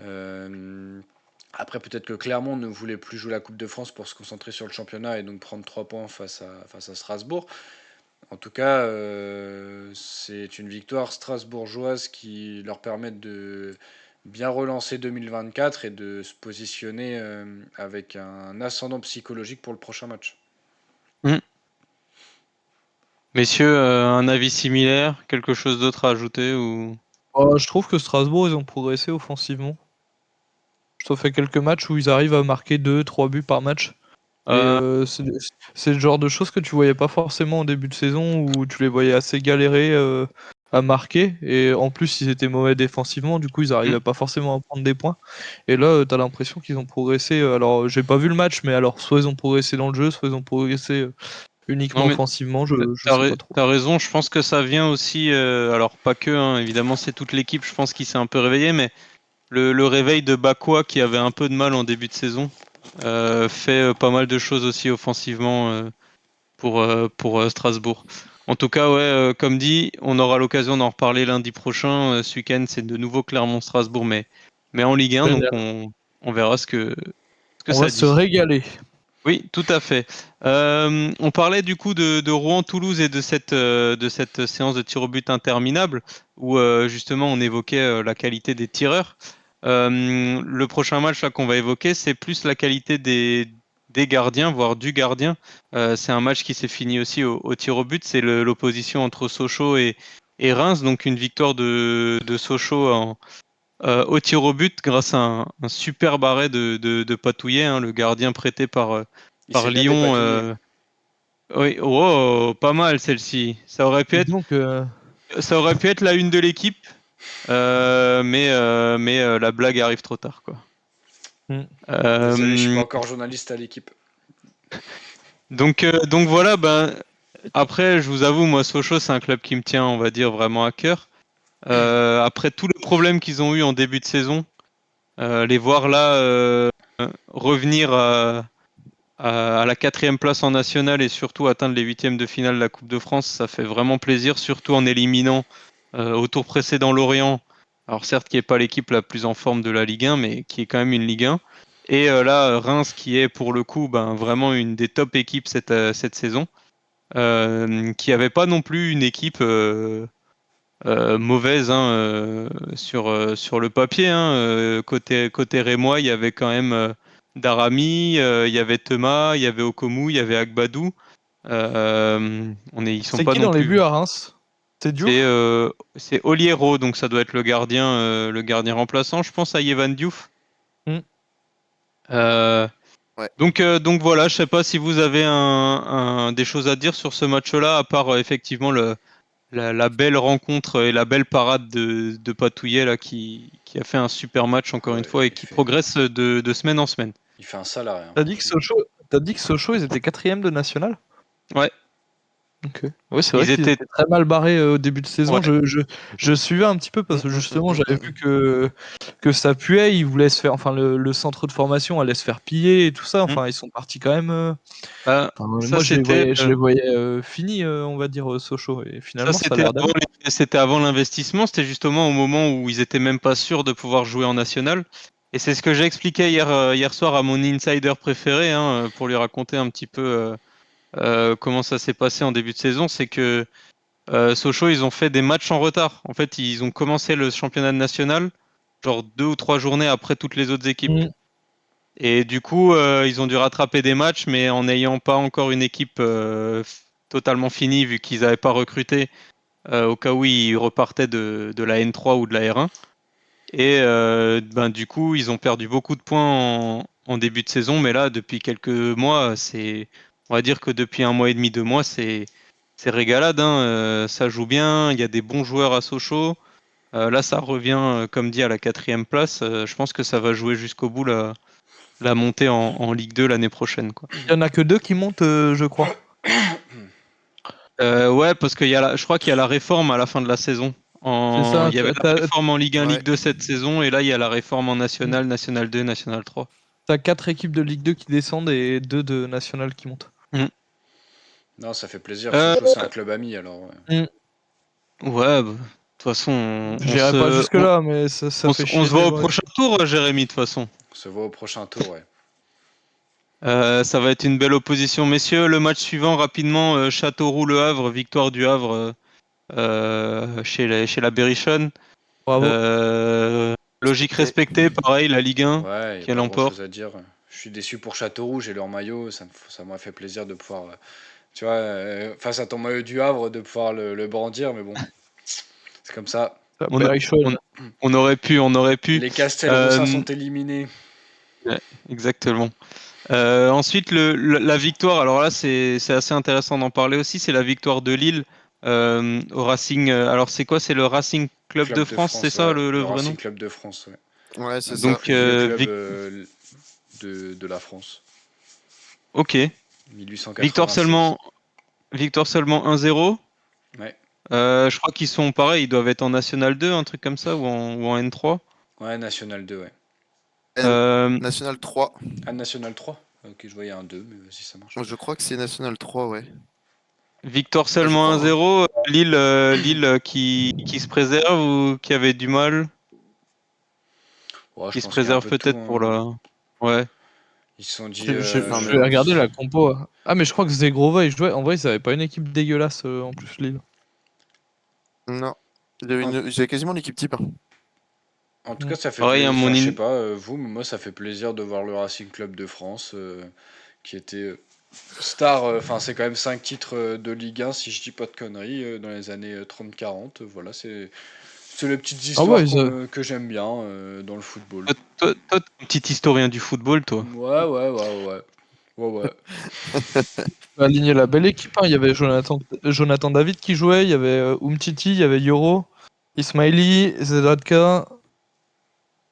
Euh, Après, peut-être que Clermont ne voulait plus jouer la Coupe de France pour se concentrer sur le championnat et donc prendre 3 points face à Strasbourg. En tout cas, c'est une victoire strasbourgeoise qui leur permet de bien relancer 2024 et de se positionner avec un ascendant psychologique pour le prochain match. Messieurs, un avis similaire, quelque chose d'autre à ajouter ou... Je trouve que Strasbourg, ils ont progressé offensivement. Ça fait quelques matchs où ils arrivent à marquer 2-3 buts par match. Et Euh, c'est le genre de choses que tu voyais pas forcément en début de saison où tu les voyais assez galérer à marquer. Et en plus, ils étaient mauvais défensivement, du coup, ils arrivaient pas forcément à prendre des points. Et là, t'as l'impression qu'ils ont progressé. Alors, j'ai pas vu le match, mais alors, soit ils ont progressé dans le jeu, soit ils ont progressé Non uniquement mais offensivement, je t'as sais pas trop. t'as raison, je pense que ça vient aussi, alors pas que, hein, évidemment c'est toute l'équipe, je pense qui s'est un peu réveillée, mais le réveil de Bakwa qui avait un peu de mal en début de saison fait pas mal de choses aussi offensivement pour Strasbourg. En tout cas, ouais, comme dit, on aura l'occasion d'en reparler lundi prochain. Ce week-end, c'est de nouveau Clermont-Strasbourg, mais en Ligue 1, donc Génial. on verra ce que On va ça se dit. régaler. Oui, tout à fait. On parlait du coup de Rouen-Toulouse et de cette séance de tir au but interminable où justement on évoquait la qualité des tireurs. Le prochain match là qu'on va évoquer, c'est plus la qualité des gardiens, voire du gardien. C'est un match qui s'est fini aussi au tir au but. C'est l'opposition entre Sochaux et Reims, donc une victoire de Sochaux au tir au but grâce à un superbe arrêt de Patouillet, hein, le gardien prêté Il par s'est bien Lyon. dépatouillé. Oui, oh, pas mal celle-ci. Et donc, Ça aurait pu être la une de l'équipe, mais la blague arrive trop tard, quoi. hmm. Désolé, je suis pas Euh, encore journaliste à l'équipe. donc voilà, ben, après, je vous avoue, moi, Sochaux, c'est un club qui me tient, on va dire, vraiment à cœur. Après tout le problème qu'ils ont eu en début de saison, les voir là revenir à la 4e place en national et surtout atteindre les 8e de finale de la Coupe de France, ça fait vraiment plaisir, surtout en éliminant au tour précédent Lorient. Alors certes, qui n'est pas l'équipe la plus en forme de la Ligue 1, mais qui est quand même une Ligue 1. Et là, Reims, qui est pour le coup ben, vraiment une des top équipes cette saison, qui n'avait pas non plus une équipe mauvaise hein, sur le papier. Hein. Côté Rémois, il y avait quand même Darami, il y avait Thomas, il y avait Okomu, il y avait Agbadou. Ils sont C'est pas qui non dans les buts plus. à Reims? C'est C'est Diouf? c'est Oliero, donc ça doit être le gardien remplaçant, je pense à Yevan Diouf. Hmm. Euh, Ouais. donc voilà, je sais pas si vous avez des choses à dire sur ce match-là, à part effectivement la belle rencontre et la belle parade de Patouillet là, qui a fait un super match encore une Ouais, fois et qui progresse de semaine en semaine. il fait un sale arrêt, hein. T'as dit que Sochaux, ils étaient 4e de national? Ouais, Ok. Ouais, c'est vrai ils qu'ils étaient. étaient très mal barrés au début de saison. Ouais. Je suivais un petit peu parce que justement, j'avais vu que ça puait. Ils voulaient se faire, enfin, le centre de formation allait se faire piller et tout ça. Mm. Enfin, ils sont partis quand même. Bah, ça Moi, c'était je les voyais finis, on va dire, Sochaux. Et ça finalement, ça a c'était l'air d'aller. c'était avant l'investissement. C'était justement au moment où ils étaient même pas sûrs de pouvoir jouer en national. Et c'est ce que j'ai expliqué hier soir à mon insider préféré hein, pour lui raconter un petit peu comment ça s'est passé en début de saison. C'est que Sochaux, ils ont fait des matchs en retard. En fait, ils ont commencé le championnat national, genre 2 ou 3 journées après toutes les autres équipes. Mm. Et du coup, ils ont dû rattraper des matchs, mais en n'ayant pas encore une équipe totalement finie, vu qu'ils n'avaient pas recruté, au cas où ils repartaient de la N3 ou de la R1. Et ben, du coup, ils ont perdu beaucoup de points en début de saison, mais là, depuis quelques mois, on va dire que depuis 1 mois et demi, 2 mois, c'est régalade, hein. Ça joue bien, il y a des bons joueurs à Sochaux. Là, ça revient, comme dit, à la 4e place. Je pense que ça va jouer jusqu'au bout la montée en Ligue 2 l'année prochaine, quoi. Il y en a que 2 qui montent, je crois. Ouais, parce je crois qu'il y a la réforme à la fin de la saison. C'est ça. Il y avait la réforme en Ligue 1, Ouais. Ligue 2 cette saison, et là, il y a la réforme en National, National 2, National 3. T'as 4 équipes de Ligue 2 qui descendent et 2 de National qui montent. Non, ça fait plaisir. Euh, Sochaux, c'est un club ami, alors. Ouais. ouais, bah, de toute façon, J'irai pas jusque-là, mais ça fait on chier se de les voit au voir. prochain tour, Jérémy, de toute façon. On se voit au prochain tour, ouais. Ça va être une belle opposition, messieurs. Le match suivant, rapidement, Châteauroux-Le Havre, victoire du Havre chez la Berrichonne. Bravo. Logique respectée, pareil, la Ligue 1 Ouais, il n'y a qui pas l'emporte. grand-chose à dire. Je suis déçu pour Châteauroux, j'ai leur maillot, ça m'a fait plaisir de pouvoir, tu vois, face à ton maillot du Havre, de pouvoir le brandir, mais bon, c'est comme ça. La On, a- Berrichonne. on aurait pu. Les Castelroussins Euh, sont éliminés. ouais, exactement. Ensuite, la victoire, alors là, c'est assez intéressant d'en parler aussi, c'est la victoire de Lille au Racing. Alors, c'est quoi? C'est le Racing Club Club de de France, c'est France, ça ouais. le Le vrai Racing nom? Club de France, ouais. Ouais, c'est ça. Donc, Vieux club de la France. ok. Victoire 1896. seulement, victoire seulement 1-0. Ouais. Je crois qu'ils sont pareils, ils doivent être en National 2, un truc comme ça, ou en N3. Ouais, National 2, ouais. Euh, National 3. Ah, National 3. Ok, je voyais un 2, mais vas-y, ça marche. Je crois que c'est National 3, ouais. Victoire Ah, je seulement crois, hein. 1-0. Lille qui se préserve ou qui avait du mal, Ouais, je qui se pense qu'il y a un préserve peu de tout, peut-être pour hein. la. Ouais. Ils se sont dit. Non, Je mais vais regarder la compo. Ah, mais je crois que Zegrova, il jouait. En vrai, ils avaient pas une équipe dégueulasse en plus, Lille. non. J'ai quasiment l'équipe type, hein. En tout cas, ça fait Pareil, hein, plaisir. mon Enfin, je sais in- pas, vous, mais moi, ça fait plaisir de voir le Racing Club de France qui était star. Enfin, c'est quand même 5 titres de Ligue 1, si je dis pas de conneries, dans les années 30-40. Voilà, c'est les petites Ah ouais, histoires que j'aime bien dans le football. toi, t'es un petit historien du football, toi. Ouais, ouais, ouais, ouais. Ouais, ouais. aligné la belle équipe, hein. Il y avait Jonathan David qui jouait, il y avait Umtiti, il y avait Yoro, Ismaili, Zedadka,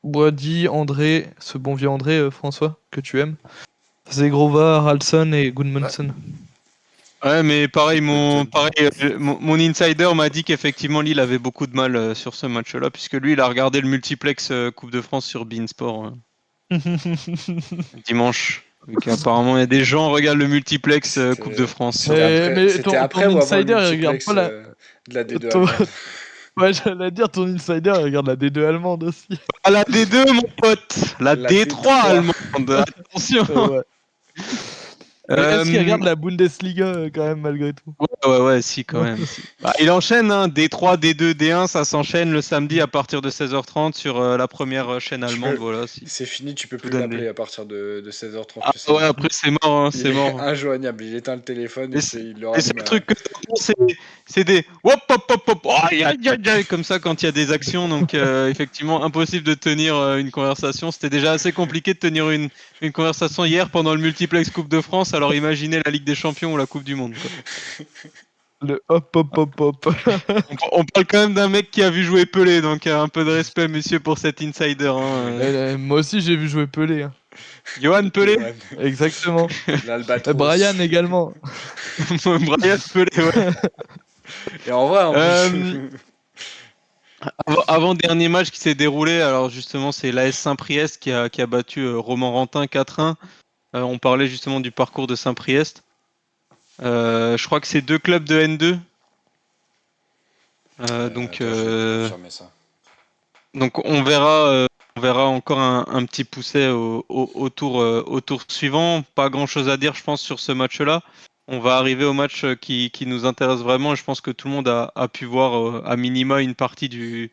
Boadi, André, ce bon vieux André, François, que tu aimes. Zegrova, Haraldsson et Gudmundsson. Ouais, mais pareil, Écoute, mon insider m'a dit qu'effectivement Lille avait beaucoup de mal sur ce match-là, puisque lui, il a regardé le multiplex Coupe de France sur beIN Sport dimanche. Donc apparemment, il y a des gens qui regardent le multiplex Coupe de C'était France sur c'était beIN. après, Mais c'était après ton ou avant le insider, il regarde multiplex pas la. de la D2 ton- allemande? Ouais, j'allais dire, ton insider, il regarde la D2 allemande aussi. Ah, la D2, mon pote! La La D3 D3. allemande! Attention! Ouais. Mais est-ce qu'il Euh, regarde la Bundesliga quand même, malgré tout? ouais, si, quand même. Si. Bah, il enchaîne, hein, D3, D2, D1, ça s'enchaîne le samedi à partir de 16h30 sur la première chaîne Tu allemande. peux... Voilà, si C'est fini, tu peux je vous plus donne l'appeler les. à partir de 16h30 Ah le ouais, samedi. après c'est mort, hein, Il c'est est mort. injoignable, il éteint le téléphone et Et puis c'est il le et c'est rallume le à... truc que t'entends, c'est des hop hop hop hop, oh, aïe, aïe, aïe, aïe, comme ça quand il y a des actions. Donc effectivement, impossible de tenir une conversation. C'était déjà assez compliqué de tenir une conversation hier pendant le multiplex Coupe de France. Alors imaginez la Ligue des Champions ou la Coupe du Monde, quoi. Le hop hop hop hop. On parle quand même d'un mec qui a vu jouer Pelé, donc un peu de respect, messieurs, pour cet insider. Hein. Moi aussi, j'ai vu jouer Pelé, hein. Johan Pelé, Johan, Exactement. l'Albatros. Brian également. Brian Pelé, ouais. Et en vrai, en plus... Euh, Avant-dernier match qui s'est déroulé, alors justement, c'est l'AS Saint-Priest qui a battu Romorantin 4-1. On parlait justement du parcours de Saint-Priest. Je crois que c'est deux clubs de N2. Donc, Attends, je vais te confirmer ça. donc on verra encore un petit pousset au tour suivant. Pas grand-chose à dire, je pense, sur ce match-là. On va arriver au match qui nous intéresse vraiment. Et je pense que tout le monde a pu voir à minima une partie du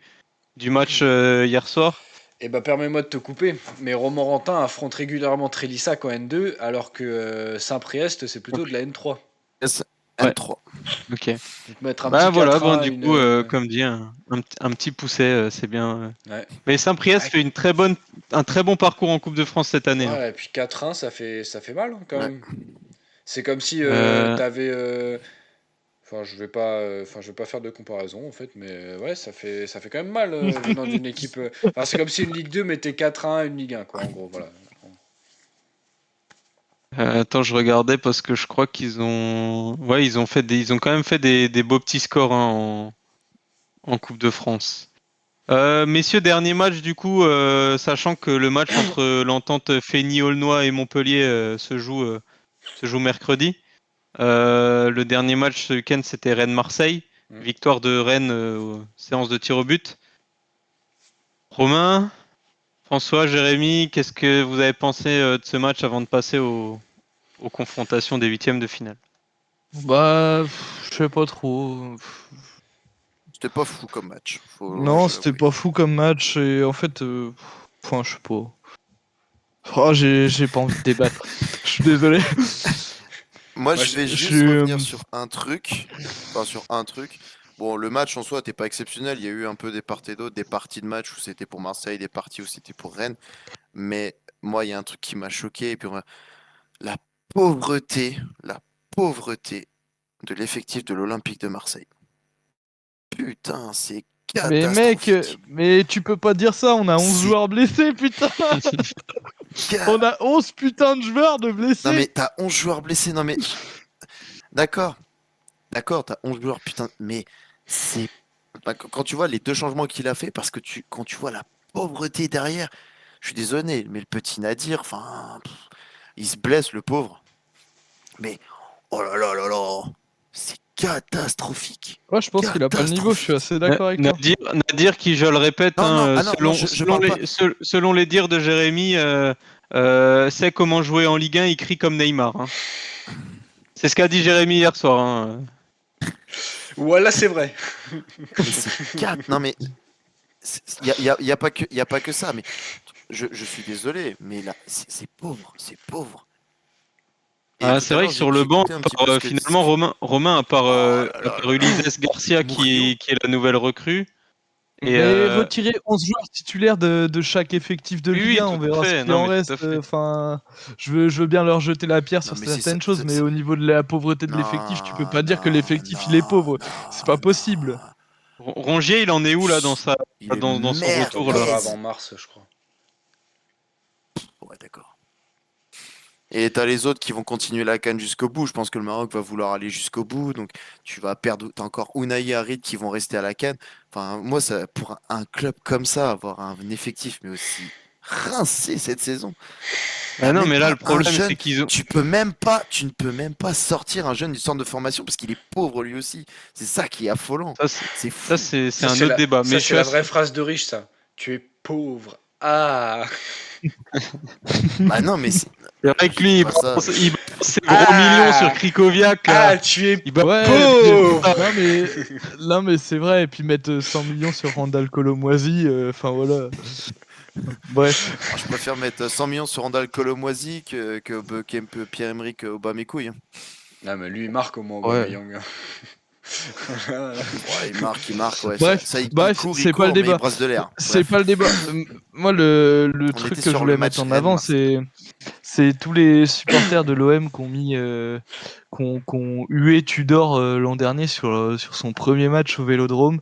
match hier soir. Eh ben, permets-moi de te couper, mais Romorantin affronte régulièrement Trélissac en N2, alors que Saint-Priest, c'est plutôt de la N3. Ouais. N3. Ok. Donc mettre un Bah petit voilà, 4-1 bon, à du une... coup, comme dit, un petit pousset, c'est bien. Ouais. Mais Saint-Priest fait un très bon parcours en Coupe de France cette année. Hein. Ouais, et puis 4-1, ça fait mal hein, quand Ouais. même. C'est comme si Euh, t'avais... Enfin, je vais pas faire de comparaison en fait, mais ouais, ça fait quand même mal venant d'une équipe. Enfin, c'est comme si une Ligue 2 mettait 4-1 à une Ligue 1, quoi, en gros, voilà. attends, je regardais parce que je crois ouais, ils ont quand même fait des beaux petits scores hein, en Coupe de France. Messieurs, dernier match du coup, sachant que le match entre l'entente Fény-Aulnois et Montpellier se joue mercredi. Le dernier match ce week-end, c'était Rennes-Marseille. Mm. Victoire de Rennes, séance de tir au but. Romain, François, Jérémy, qu'est-ce que vous avez pensé de ce match avant de passer aux confrontations des huitièmes de finale? Bah, je sais pas trop. C'était pas fou comme match, Non, faut c'était l'avouer. pas fou comme match et en fait, enfin, je sais pas. Oh, j'ai pas envie de débattre. Je suis désolé. Moi, Moi, je vais Je juste suis. revenir sur un truc. Enfin, sur un truc. Bon, le match en soi n'était pas exceptionnel. Il y a eu un peu des parts et d'autres, des parties de match où c'était pour Marseille, des parties où c'était pour Rennes. Mais moi, il y a un truc qui m'a choqué. Et puis, la la pauvreté de l'effectif de l'Olympique de Marseille. Putain, c'est Mais mec, catastrophique. mais tu peux pas dire ça, on a 11 C'est joueurs blessés, putain. ca- On a 11 putains de joueurs de Non, mais blessés. t'as 11 joueurs blessés. Non, mais d'accord. D'accord, t'as 11 joueurs, putain, mais c'est. Bah, quand tu vois les deux changements qu'il a fait, parce que quand tu vois la pauvreté derrière, je suis désolé, mais le petit Nadir, enfin, il se blesse, le pauvre. Mais oh là là là là, c'est catastrophique. Ouais, je pense qu'il a pas le niveau, je suis Catastrophique. assez d'accord avec toi. Nadir qui, je le répète, Non, non, hein, ah non, non, je parle pas. selon les dires de Jérémy, sait comment jouer en Ligue 1, il crie comme Neymar, hein. C'est ce qu'a dit Jérémy hier soir, hein. Voilà, c'est vrai. Mais c'est Non, mais y a pas que, y a pas que ça. Mais je suis désolé, mais là, c'est pauvre, c'est pauvre. Et Ah, tout c'est à vrai l'heure, que sur le banc, j'écoutais un petit peu finalement, Romain, Oh là à là part là là. Ulises Garcia Murillo. qui est la nouvelle recrue. Et Mais retirer 11 joueurs titulaires de chaque effectif de oui, Ligue oui, 1, on tout à verra ce fait. qu'il Non, en mais tout reste. à fait. Enfin, je veux bien leur jeter la pierre Non, sur mais c'est ça. certaines choses, mais au niveau de la pauvreté de l'effectif, tu peux Non, pas dire que non, l'effectif il est non, pauvre. C'est pas non, possible. non. Rongier, il en est où là dans Il est dans son Il retour reviendra là? avant merdaise. mars, je crois. Ouais, d'accord. Et t'as les autres qui vont continuer la CAN jusqu'au bout. Je pense que le Maroc va vouloir aller jusqu'au bout. Donc tu vas perdre. T'as encore Unai et Harit qui vont rester à la CAN. Enfin, moi, ça, pour un club comme ça, avoir un effectif, mais aussi rincé cette saison. Ah T'as non, même mais là, pas le un problème, jeune. c'est qu'ils ont. Tu ne peux même pas sortir un jeune du centre de formation parce qu'il est pauvre lui aussi. C'est ça qui est affolant. Ça, C'est fou. c'est un autre débat. Mais Ça, je c'est suis la assez. vraie phrase de riche, ça. Tu es pauvre. Ah. Bah non, mais C'est vrai que je dis lui, pas ça. il balance ses gros millions sur Ah. Krikoviak là. Ah, tu es Il balance Ouais, et puis, pauvre. ça. non mais c'est vrai, et puis mettre 100 millions sur Randall Colomoisy, enfin voilà. Bref. Alors, je préfère mettre 100 millions sur Randall Colomoisy que Pierre-Emerick Aubameyang. Non, mais lui, il marque au moins Ouais. Aubameyang. Ouais, il marque, ouais. Bref, bref, Il c'est pas le court, mais il débat. brasse de l'air. C'est Bref, pas le débat. Moi, le on truc était que je sur le voulais mettre match en avant, Rennes-Marseille. c'est tous les supporters de l'OM qui ont mis, qu'on hué Tudor l'an dernier sur son premier match au Vélodrome.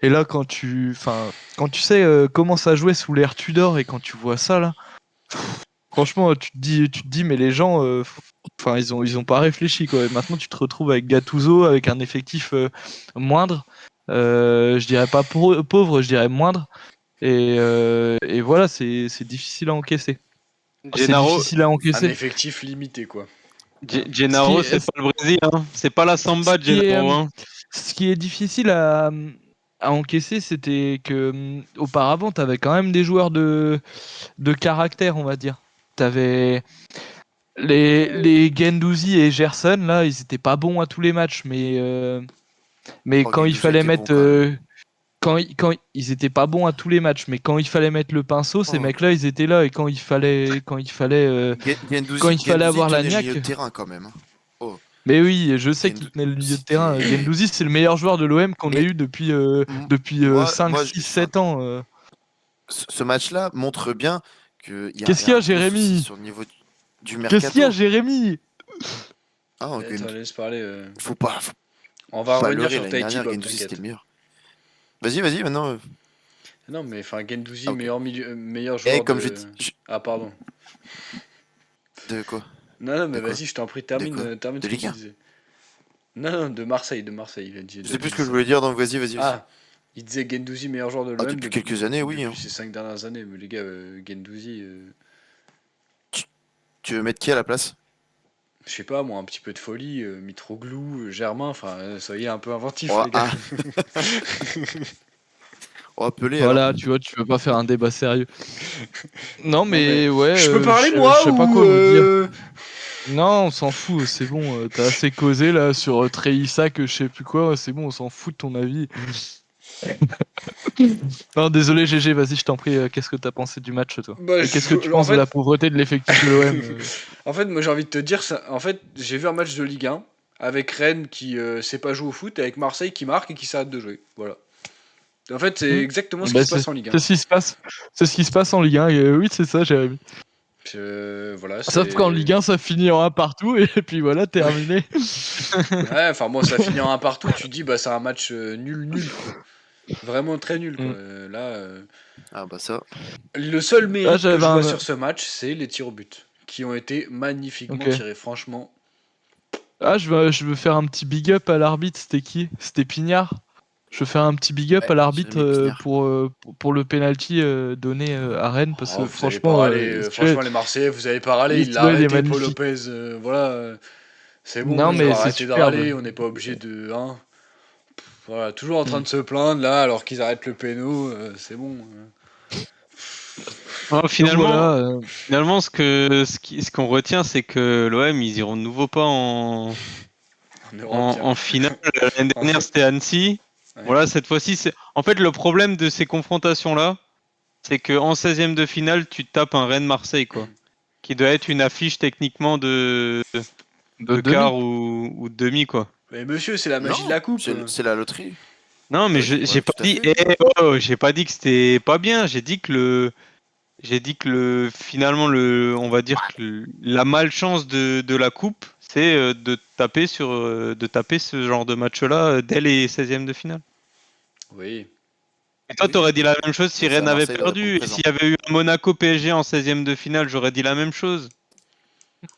Et là, quand tu sais comment ça jouait sous l'ère Tudor et quand tu vois ça là, franchement, tu te dis, mais les gens, enfin, ils ont pas réfléchi quoi. Et maintenant, tu te retrouves avec Gattuso, avec un effectif moindre. Je dirais pas pauvre, je dirais moindre. Et voilà, c'est difficile à encaisser. C'est Gennaro, difficile à Un encaisser. effectif limité, quoi. Ce qui Gennaro, est, c'est pas le Brésil, hein. C'est pas la ce samba de qui est, Gennaro, hein. ce qui est difficile à encaisser, c'était que auparavant, tu avais quand même des joueurs de caractère, on va dire. Tu avais les Guendouzi et Gerson, là, ils étaient pas bons à tous les matchs, mais Oh, quand il Guendouzi fallait était bon mettre quand même. quand ils étaient pas bons à tous les matchs, mais quand il fallait mettre le pinceau, ces Oh, mecs-là, ils étaient là. Et quand il fallait Guendouzi avoir la tenait le milieu niaque. de terrain quand même, hein. Oh, Mais oui, je sais qu'il Guendouzi, tenait le milieu de terrain. c'était. Guendouzi, c'est le meilleur joueur de l'OM qu'on ait Mais eu depuis, moi, 5, 6, enfin, 7 ans. ce match-là montre bien qu'il Qu'est-ce y qu'il a y a, un gros souci Jérémy? sur le niveau du Qu'est-ce qu'il y a, mercato. Jérémy? Ah, Attends, laisse parler. faut On va pas revenir leurrer. sur L'année Tahiti, dernière, Bob, Guendouzi c'était t'inquiète. le meilleur. Vas-y, maintenant. Non, mais enfin, Gendouzi, Ah, ok. meilleur Et joueur comme de. Ah, pardon. De quoi? Non, mais De quoi? vas-y, je t'en prie, De quoi? termine De ce que Ligue tu 1? disais. Non, de Marseille, il a dit. Je Il a sais plus dit ce que je ça. voulais dire, donc vas-y. Ah, il disait Gendouzi, meilleur joueur de Ah, l'OM depuis quelques années, oui, hein. depuis ces 5 dernières années. Mais les gars, Gendouzi, Tu veux mettre qui à la place? je sais pas, moi, un petit peu de folie, Mitroglou, Germain, enfin, soyez un peu inventifs, Oh, les gars. Appeler Voilà, alors. tu vois, tu veux pas faire un débat sérieux. Non, Non, mais mais ouais, je peux parler, je moi, sais pas ou quoi vous dire. Non, on s'en fout, c'est bon. T'as assez causé là sur Trey Isaac, je sais plus quoi. C'est bon, on s'en fout de ton avis. Non, désolé, GG, vas-y, je t'en prie. Qu'est-ce que t'as pensé du match, toi? Bah, Et qu'est-ce que tu en penses de fait, la pauvreté de l'effectif de l'OM? en fait, moi j'ai envie de te dire, en fait, j'ai vu un match de Ligue 1 avec Rennes qui sait pas jouer au foot et avec Marseille qui marque et qui s'arrête de jouer. Voilà. En fait, c'est exactement ce qui Bah, se passe en Ligue 1. c'est ce qui se passe. C'est ce qui se passe en Ligue 1. Et, oui, c'est ça, Jérémy. Voilà, Sauf qu'en c'est. Ligue 1, ça finit en un partout. Et puis voilà, terminé. Ouais, enfin bon, ça finit en un partout, tu dis, bah c'est un match nul, quoi. Vraiment très nul, quoi. Mm. Là, Ah bah ça. le seul Là, mérite que j'avais je vois un. sur ce match, c'est les tirs au but, qui ont été magnifiquement Ok. tirés, franchement. Ah, je veux faire un petit big up à l'arbitre. C'était qui? C'était Pignard. Je veux faire un petit big up Ouais, à l'arbitre Jérémy Pignard. pour le penalty donné à Rennes parce Oh, que vous allez pas franchement, râler, franchement, les Marseillais, vous allez pas râler, il l'a celui-là, il est arrêté, Paul magnifique. Lopez, voilà. C'est bon, Non, il faut mais c'est arrêter de superbe. râler, on n'est pas obligé de. Hein, voilà, toujours en train Mm. de se plaindre là, alors qu'ils arrêtent le péno, c'est bon. Alors, Donc finalement, voilà. ce qu'on retient, c'est que l'OM, ils iront de nouveau pas En Europe, tiens. en finale. L'année En dernière, fait, c'était Annecy. ouais. Voilà, cette fois-ci, c'est. En fait, le problème de ces confrontations-là, c'est qu'en 16e de finale, tu te tapes un Rennes-Marseille, quoi. Qui doit être une affiche techniquement De de demi. quart ou de demi, quoi. Mais monsieur, c'est la magie de Non, la coupe. c'est la loterie. Non, mais Bah oui, j'ai ouais, pas tout à dit. fait. J'ai pas dit que c'était pas bien. J'ai dit que finalement on va dire que la malchance de la coupe, c'est de taper ce genre de match-là dès les 16e de finale. Oui. Et toi, Oui, t'aurais dit la même chose si et ça, Rennes avait Marseille doit répondre perdu. Et présent. s'il y avait eu un Monaco PSG en 16e de finale, j'aurais dit la même chose.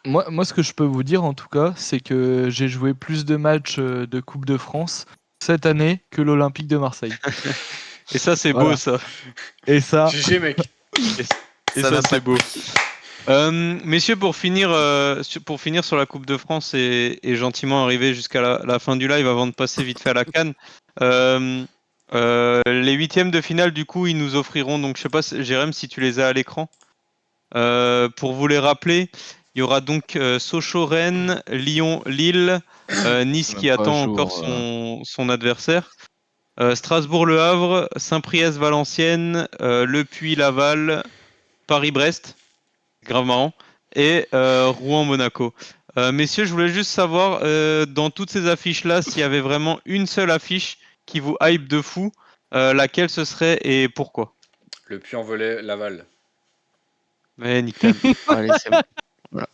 Moi, ce que je peux vous dire en tout cas, c'est que j'ai joué plus de matchs de Coupe de France cette année que l'Olympique de Marseille. Et ça, c'est beau, Voilà. ça. Et ça, GG, mec. Et, et Ça ça, n'a pas c'est de beau. prix. Messieurs, pour finir sur la Coupe de France et gentiment arriver jusqu'à la fin du live avant de passer vite fait à la CAN, les huitièmes de finale, du coup, ils nous offriront, donc je sais pas, Jérém, si tu les as à l'écran. Pour vous les rappeler, il y aura donc Sochaux-Rennes, Lyon-Lille, Nice même qui pas attend encore jour. son adversaire, Strasbourg-Le Havre, Saint-Priest-Valenciennes, Le Puy-Laval, Paris-Brest, grave marrant, et Rouen-Monaco. Messieurs, je voulais juste savoir, dans toutes ces affiches-là, s'il y avait vraiment une seule affiche qui vous hype de fou, laquelle ce serait et pourquoi? Le puits en volet Laval. Mais nique ta mère. Allez, c'est bon. Voilà.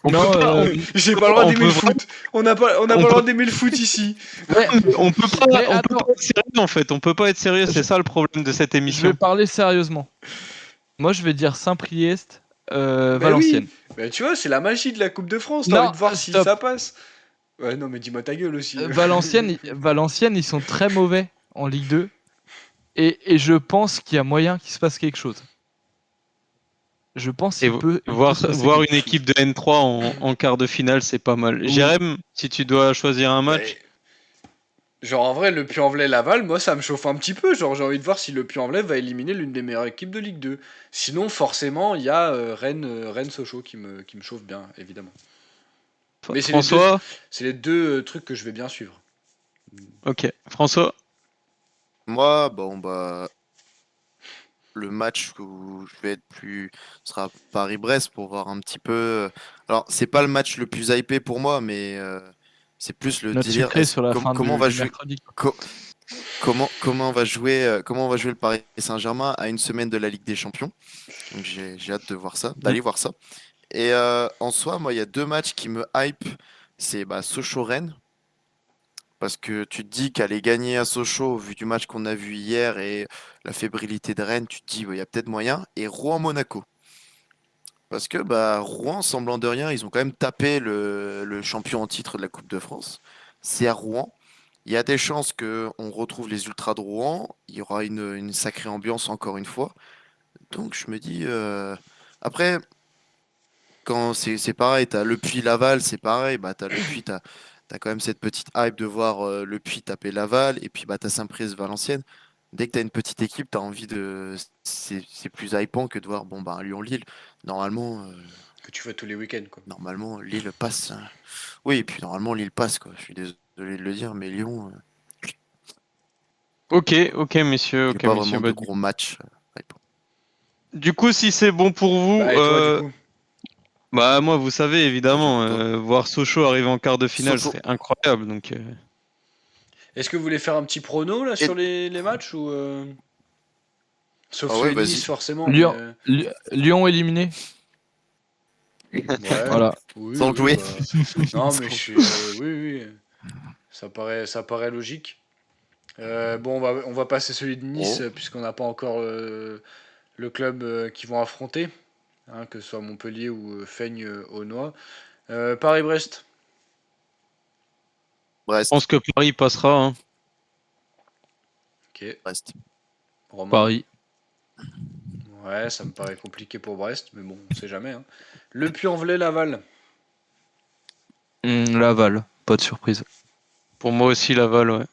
On peut Non, pas, J'ai pas le droit on d'aimer peut le vraiment- foot. On n'a on pas le droit peut, d'aimer le foot ici. ouais, mais on peut attends, pas être sérieux en fait. On peut pas être sérieux. C'est je, ça le problème de cette je vais émission. parler sérieusement. Moi, je vais dire Saint-Priest, Mais oui. Valenciennes. Mais tu vois, c'est la magie de la Coupe de France. T'as envie Non, de voir si stop. ça passe. Ouais, non, mais dis-moi ta gueule aussi. Valenciennes, ils sont très mauvais en Ligue 2. Et je pense qu'il y a moyen qu'il se passe quelque chose. Je pense Et il peut se passer voir quelque une chose. équipe de N3 en quart de finale, c'est pas mal. Oui. Jérém, si tu dois choisir un Mais, match, genre, en vrai, le Puy-en-Velay Laval, moi, ça me chauffe un petit peu. Genre, j'ai envie de voir si le Puy-en-Velay va éliminer l'une des meilleures équipes de Ligue 2. Sinon, forcément, il y a Rennes-Sochaux qui me chauffe bien, évidemment. Mais François. c'est les deux trucs que je vais bien suivre. Ok, François. Moi, bon, bah, le match où je vais être plus sera Paris-Brest pour voir un petit peu. Alors, c'est pas le match le plus hypé pour moi, mais c'est plus le Notre délire. sucré sur la fin Comment on va du jouer, mercredi, quoi. co- comment on va jouer le Paris Saint-Germain à une semaine de la Ligue des Champions. Donc j'ai hâte de voir ça, d'aller voir ça. Et en soi, moi, il y a deux matchs qui me hype. C'est bah, Sochaux-Rennes. Parce que tu te dis qu'aller gagner à Sochaux, vu du match qu'on a vu hier et la fébrilité de Rennes, tu te dis, ouais, il y a peut-être moyen. Et Rouen-Monaco. Parce que bah, Rouen, semblant de rien, ils ont quand même tapé le champion en titre de la Coupe de France. C'est à Rouen. Il y a des chances qu'on retrouve les Ultras de Rouen. Il y aura une sacrée ambiance encore une fois. Donc je me dis. Après, quand c'est pareil, t'as Le Puy-Laval, c'est pareil. Bah, t'as Le Puy, t'as quand même cette petite hype de voir Le Puy taper Laval. Et puis bah, t'as Saint-Priest-Valenciennes. Dès que tu as une petite équipe, tu as envie de. C'est plus hypant que de voir bon, bah, Lyon-Lille. Normalement, Que tu fais tous les week-ends, quoi. normalement, Lille passe, hein. Oui, et puis normalement, Lille passe, quoi. Je suis désolé de le dire, mais Lyon, Ok, messieurs, j'ai ok, pas messieurs. vraiment de gros matchs. Hypants. Du coup, si c'est bon pour vous, Bah, et toi, du coup? bah moi, vous savez Et du évidemment, coup, toi, voir Sochaux arriver en quart de finale Sochaux. serait incroyable. Donc, Est-ce que vous voulez faire un petit prono là Et- sur les matchs ou sauf Ah ouais, celui de Nice vas-y. forcément, mais Lyon, Lyon éliminé. ouais, Voilà. oui, Sans oui, jouer. bah non, mais je Sans suis, jouer. oui, oui, ça paraît logique. Bon, on va passer celui de Nice Oh. puisqu'on n'a pas encore le club qu'ils vont affronter, hein, que ce soit Montpellier ou Feigne Aunois. Paris-Brest. je pense Brest. que Paris passera, hein. Ok, Brest. Romain. Paris. Ouais, ça me paraît compliqué pour Brest, mais bon, on sait jamais, hein. Le Puy-en-Velay-Laval. Laval. Pas de surprise. Pour moi aussi, Laval, ouais.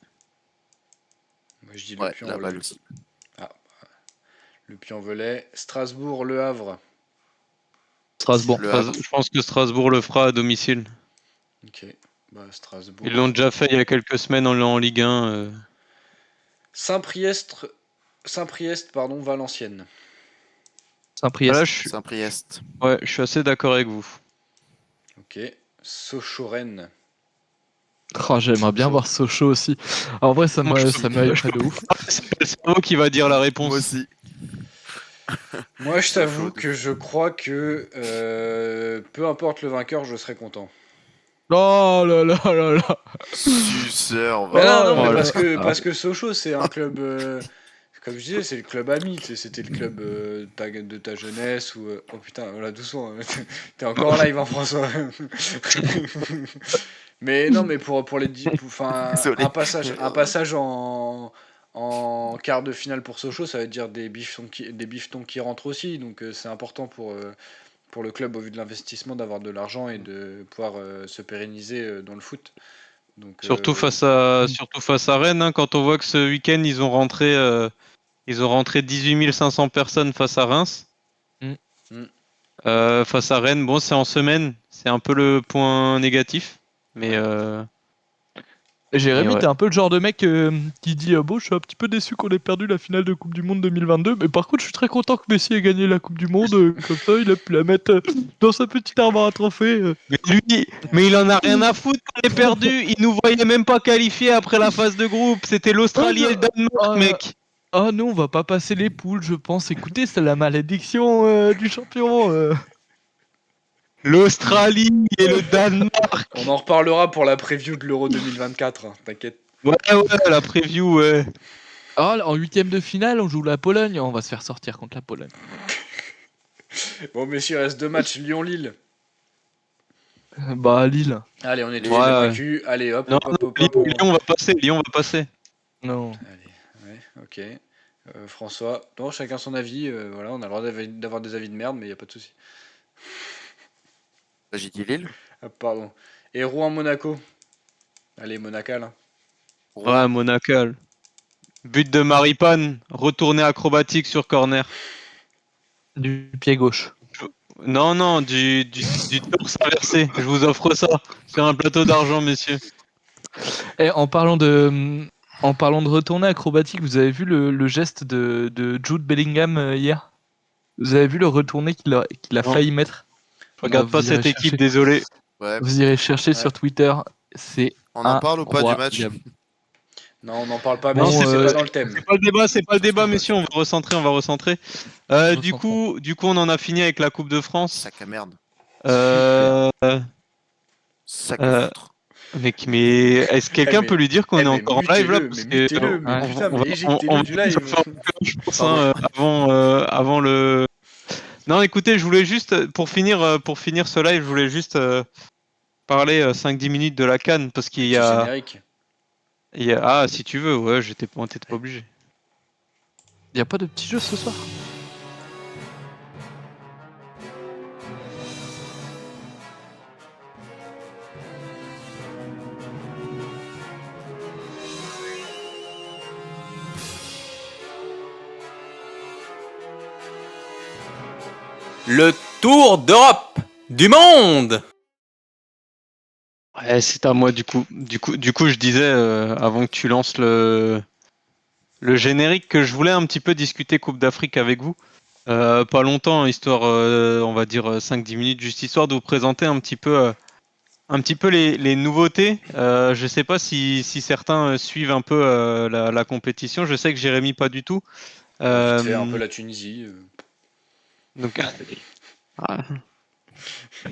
Moi, je dis le Ouais, Puy-en-Velay. Laval aussi. Ah, le Puy-en-Velay. Strasbourg-Le Havre. Strasbourg. Le Havre. Je pense que Strasbourg le fera à domicile. Ok, bah Ils l'ont Strasbourg. déjà fait il y a quelques semaines en Ligue 1. Saint-Priest, Saint-Priest, pardon, Valenciennes. Ah, là, Saint-Priest. Saint-Priest. ouais, je suis assez d'accord avec vous. Ok. Sochaux-Rennes. Oh, j'aimerais bien Chaud. voir Sochaux aussi. En vrai, ça Moi, je me, peux, ça me je hyperait peux de ouf. pas, c'est pas le cerveau qui va dire la Moi réponse. aussi. Moi, je Sochaux t'avoue de que fou. je crois que peu importe le vainqueur, je serai content. Oh là là là là. Suceur, Mais va. non, non, Oh mais Oh là là. là. parce que Sochaux, c'est un club. Comme je disais, c'est le club ami. Tu sais, c'était le club de ta jeunesse. Ou, oh putain, voilà, doucement. T'es encore en live, hein, François. Mais non, mais pour enfin, Désolé. un passage en quart de finale pour Sochaux, ça veut dire des bifetons qui rentrent aussi. Donc c'est important pour le club, au vu de l'investissement, d'avoir de l'argent et de pouvoir se pérenniser dans le foot. Donc Surtout face à Rennes, hein, quand on voit que ce week-end ils ont rentré 18 500 personnes face à Reims. Mm. Mm. Face à Rennes, bon, c'est en semaine, c'est un peu le point négatif, mais Ouais. mais Jérémy, ouais. t'es un peu le genre de mec qui dit bon, je suis un petit peu déçu qu'on ait perdu la finale de Coupe du Monde 2022, mais par contre, je suis très content que Messi ait gagné la Coupe du Monde. Comme ça, il a pu la mettre dans sa petite armoire à trophées. Mais il en a rien à foutre qu'on ait perdu. Il nous voyait même pas qualifiés après la phase de groupe. C'était Oh, l'Australie et le Danemark, mec. non, on va pas passer les poules, je pense. Écoutez, c'est la malédiction du champion. L'Australie et le Danemark. On en reparlera pour la preview de l'Euro 2024, hein, t'inquiète. Ouais, la preview, ouais. Ah, en huitième de finale, on joue la Pologne. On va se faire sortir contre la Pologne. Bon, messieurs, il reste 2 matchs. Lyon-Lille. Bah, Lille. Allez, on est tous les deux Ouais. vaincus. Allez, hop, Non, hop, hop, non, hop, hop. Lyon va passer. Lyon va passer. Non. Allez, ouais, ok. François, non, chacun son avis. Voilà, on a le droit d'avoir des avis de merde, mais il a pas de souci. J'ai dit Lille. Ah, pardon. Et Rouen-Monaco. Allez, Monacal, hein. Ouais, Rouen. Monacal. But de Maripane, retourné acrobatique sur corner. Du pied gauche. Non, du torse inversé. Je vous offre ça sur un plateau d'argent, messieurs. Et en parlant de retournée acrobatique, vous avez vu le geste de Jude Bellingham hier? Vous avez vu le retourné qu'il a Non, failli mettre? je regarde pas Vous irez cette équipe, chercher. désolé. Ouais. Vous irez chercher Ouais. sur Twitter. C'est On en parle ou pas du match? incroyable. Non, on n'en parle pas, Bon, messieurs, c'est pas dans le thème. C'est pas le débat, messieurs. On va recentrer. Du Recentrons. coup, on en a fini avec la Coupe de France. Sac à merde. Euh, Sac à euh, foutre. Mec, mais est-ce que quelqu'un mais- peut lui dire qu'on est mais encore en live là? mutez-le, Parce mais que mutez-le, mais ouais. putain, on mais éjectez-le du live. faire je pense, Pardon. avant le. Non, écoutez, je voulais juste pour finir ce live, je voulais juste parler 5-10 minutes de la CAN parce qu'il y Petit a, générique. ah si tu veux, ouais, t'étais pas obligé. Il n'y a pas de petit jeu ce soir? le Tour d'Europe du monde. Ouais, c'est à moi du coup. Je disais avant que tu lances le générique que je voulais un petit peu discuter Coupe d'Afrique avec vous. Pas longtemps, histoire, on va dire 5-10 minutes, juste histoire de vous présenter un petit peu les nouveautés. Je sais pas si certains suivent un peu la compétition. Je sais que Jérémy pas du tout. Vite fait, un peu Euh, la Tunisie. donc, ah,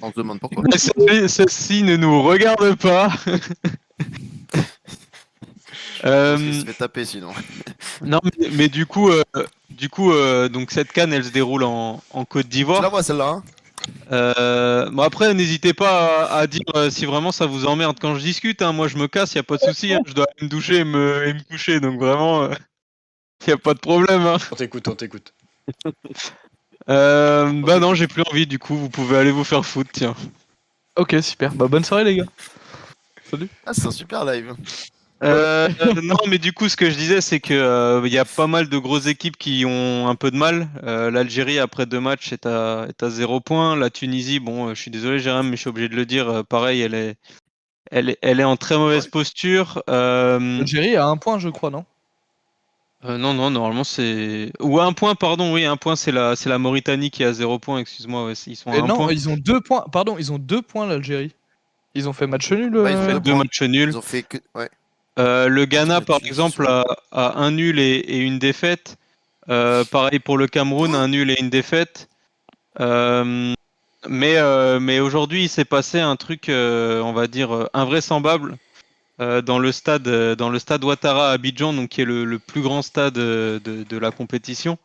On se demande pourquoi. ceci ne nous regarde pas. Je pense qu'il Euh, se fait taper sinon. non, mais donc cette CAN, elle se déroule en Côte Tu la d'Ivoire. vois celle-là, hein? Bon après, n'hésitez pas à dire si vraiment ça vous emmerde quand je discute. Hein. Moi, je me casse, y a pas de souci. Hein. Je dois aller me doucher et me coucher, donc vraiment, y a pas de problème. Hein. On t'écoute, on t'écoute. Bah non, j'ai plus envie. Du coup, vous pouvez aller vous faire foutre. Tiens. Ok, super. Bah, bonne soirée, les gars. Salut. Ah, c'est un super live. Non, mais du coup, ce que je disais, c'est que y a pas mal de grosses équipes qui ont un peu de mal. L'Algérie, après 2 matchs, est à 0 points. La Tunisie, bon, je suis désolé, Jérém, mais je suis obligé de le dire. Pareil, elle est en très mauvaise Ouais. posture. Algérie a 1 point, je crois, non? Non, non, normalement c'est. Ou 1 point, pardon, oui, 1 point, c'est la Mauritanie qui a 0 point, excuse-moi, ouais, ils sont à Et 1 non, point. ils ont 2 points. Pardon, ils ont 2 points, l'Algérie. Ils ont fait match nul. Ouais, ils ont Fait 2 points. matchs nuls. Ils ont fait que. Ouais. Le Ghana, La par Tunisie, exemple, a un nul et une défaite. Pareil pour le Cameroun, un nul et une défaite. Euh, mais aujourd'hui, il s'est passé un truc, on va dire, invraisemblable dans le stade Ouattara à Abidjan, donc qui est le plus grand stade de la compétition.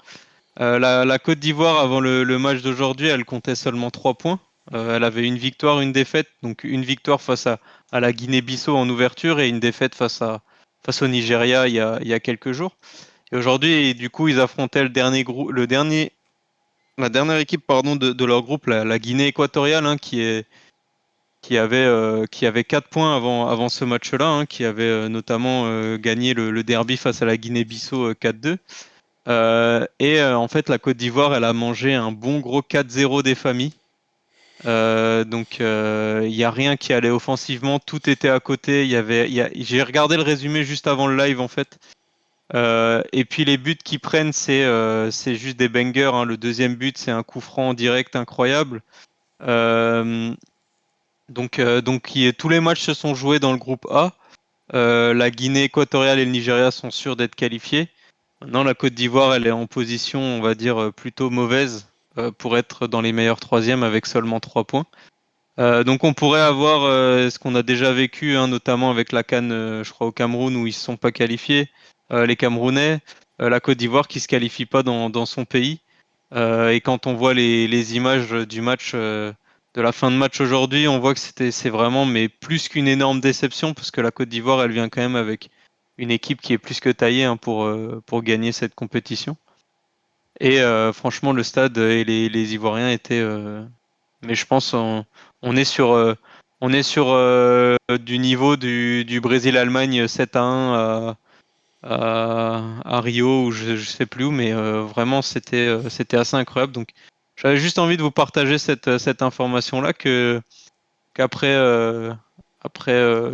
La Côte d'Ivoire, avant le match d'aujourd'hui, elle comptait seulement 3 points. Elle avait une victoire, une défaite. Donc une victoire face à la Guinée-Bissau en ouverture et une défaite face au Nigeria il y a quelques jours. Et aujourd'hui, du coup, ils affrontaient la dernière équipe pardon, de leur groupe, la Guinée équatoriale, hein, qui avait 4 points avant ce match-là, hein, qui avait notamment gagné le derby face à la Guinée-Bissau 4-2. En fait, la Côte d'Ivoire, elle a mangé un bon gros 4-0 des familles. Donc, il n'y a rien qui allait offensivement, tout était à côté. J'ai regardé le résumé juste avant le live, en fait. Et puis, les buts qu'ils prennent, c'est juste des bangers. Hein. Le deuxième but, c'est un coup franc direct incroyable. Euh, tous les matchs se sont joués dans le groupe A. La Guinée équatoriale et le Nigeria sont sûrs d'être qualifiés. Maintenant, la Côte d'Ivoire, elle est en position, on va dire, plutôt mauvaise pour être dans les meilleurs troisièmes avec seulement 3 points. Donc on pourrait avoir ce qu'on a déjà vécu, hein, notamment avec la CAN, je crois, au Cameroun, où ils ne se sont pas qualifiés, les Camerounais, la Côte d'Ivoire qui ne se qualifie pas dans son pays. Et quand on voit les images du match, de la fin de match aujourd'hui, on voit que c'est vraiment, mais plus qu'une énorme déception, parce que la Côte d'Ivoire, elle vient quand même avec une équipe qui est plus que taillée, hein, pour gagner cette compétition. Et franchement, le stade et les Ivoiriens étaient. Mais je pense on est sur du niveau du Brésil-Allemagne 7-1 à Rio, ou je sais plus où, mais vraiment c'était assez incroyable. Donc j'avais juste envie de vous partager cette information-là, qu'après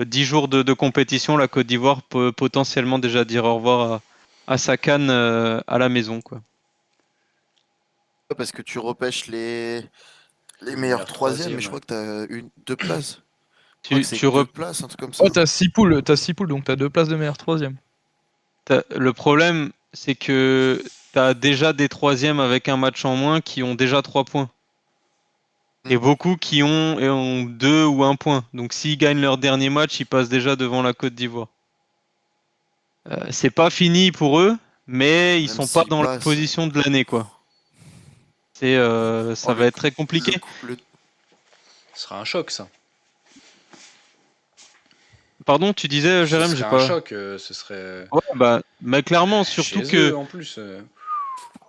10 jours de compétition, la Côte d'Ivoire peut potentiellement déjà dire au revoir à sa CAN à la maison, quoi. Parce que tu repêches les meilleurs meilleurs troisièmes, mais troisièmes, je ouais. crois que t'as deux places. Je crois Tu, que c'est tu deux re- places, un truc comme ça. Oh, t'as 6 poules, donc t'as 2 places de meilleur troisième. Le problème, c'est que tu as déjà des troisièmes avec un match en moins qui ont déjà 3 points. Et Mm. beaucoup qui ont 2 ou 1 point. Donc s'ils gagnent leur dernier match, ils passent déjà devant la Côte d'Ivoire. C'est pas fini pour eux, mais ils Même sont pas s'ils dans la passent. position de l'année, quoi. Oh, Ça va être très compliqué. Ce sera un choc, ça. Pardon, tu disais, Ce Jérém, serait j'ai un pas. choc, ce serait Ouais, bah, clairement, chez eux en plus.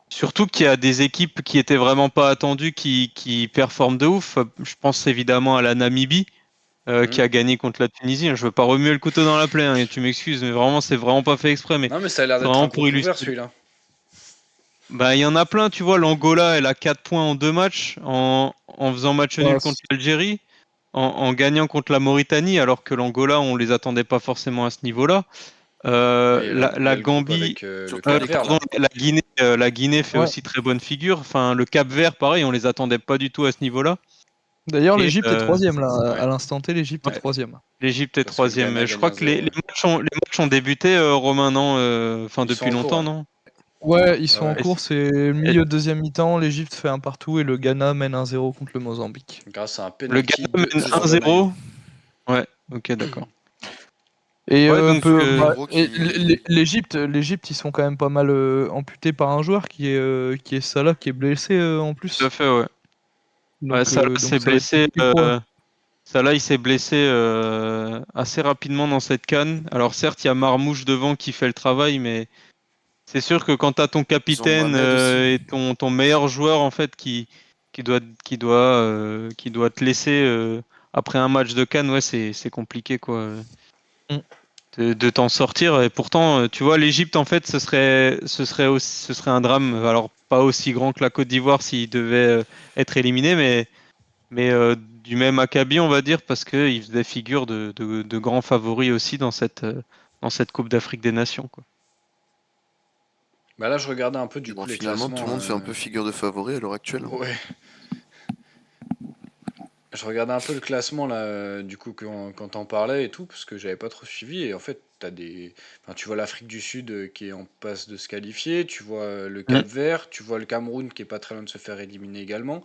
surtout qu'il y a des équipes qui étaient vraiment pas attendues, qui performent de ouf. Je pense évidemment à la Namibie, qui a gagné contre la Tunisie. Je veux pas remuer le couteau dans la plaie, hein, et tu m'excuses, mais vraiment, c'est vraiment pas fait exprès, mais Non, mais ça a l'air c'est d'être un vraiment pour groupe ouvert illustrer. celui-là. Bah, il y en a plein, tu vois. L'Angola, elle a 4 points en 2 matchs, en faisant match nul Ouais, contre l'Algérie, en gagnant contre la Mauritanie, alors que l'Angola, on les attendait pas forcément à ce niveau-là. Ouais, il y La a le groupe Gambie, avec le Surtout avec- Cap-Vert, pardon, là. la Guinée fait ouais. aussi très bonne figure. Enfin, le Cap-Vert, pareil, on les attendait pas du tout à ce niveau-là. D'ailleurs, Et l'Égypte est troisième là. Ouais, À l'instant T, l'Égypte est ouais, troisième. l'Égypte est parce que le troisième. Ghana Mais je gagne crois que 1-0, les ouais. matchs ont débuté, Romain, non? Enfin, Ils sont depuis en cours, longtemps, ouais. non? Ouais, ils Ouais, sont en ouais. Et cours, c'est le et milieu de deuxième mi-temps, l'Égypte fait un partout et le Ghana mène 1-0 contre le Mozambique. Grâce à un le penalty Ghana de mène C'est ça. Jordan Ayew. 1-0. Ouais, ok, d'accord. Et Ouais, donc En gros, l'Égypte, ils sont quand même pas mal amputés par un joueur qui est Salah, qui est blessé en tout à plus. fait, ouais. Ouais, Donc ça va être compliqué pour eux. Salah, il s'est blessé assez rapidement dans cette CAN. Alors certes, il y a Marmouche devant qui fait le travail, mais c'est sûr que quand tu as ton ils ont capitaine Mohamed aussi. et ton meilleur joueur en fait qui doit te laisser après un match de CAN, ouais, c'est compliqué quoi Mm. de t'en sortir. Et pourtant, tu vois, l'Égypte en fait, ce serait un drame. Alors pas aussi grand que la Côte d'Ivoire s'il devait être éliminé, mais du même acabit, on va dire, parce qu'il faisait figure de grands favoris aussi dans cette Coupe d'Afrique des Nations, quoi. Bah là, je regardais un peu du coup Bon, les finalement, tout classements. le monde fait un peu figure de favori à l'heure actuelle, hein. Ouais. Je regardais un peu le classement là, du coup, quand t'en parlais et tout, parce que j'avais pas trop suivi. Et en fait, enfin, tu vois l'Afrique du Sud qui est en passe de se qualifier, tu vois le Mm, Cap-Vert, tu vois le Cameroun qui est pas très loin de se faire éliminer également.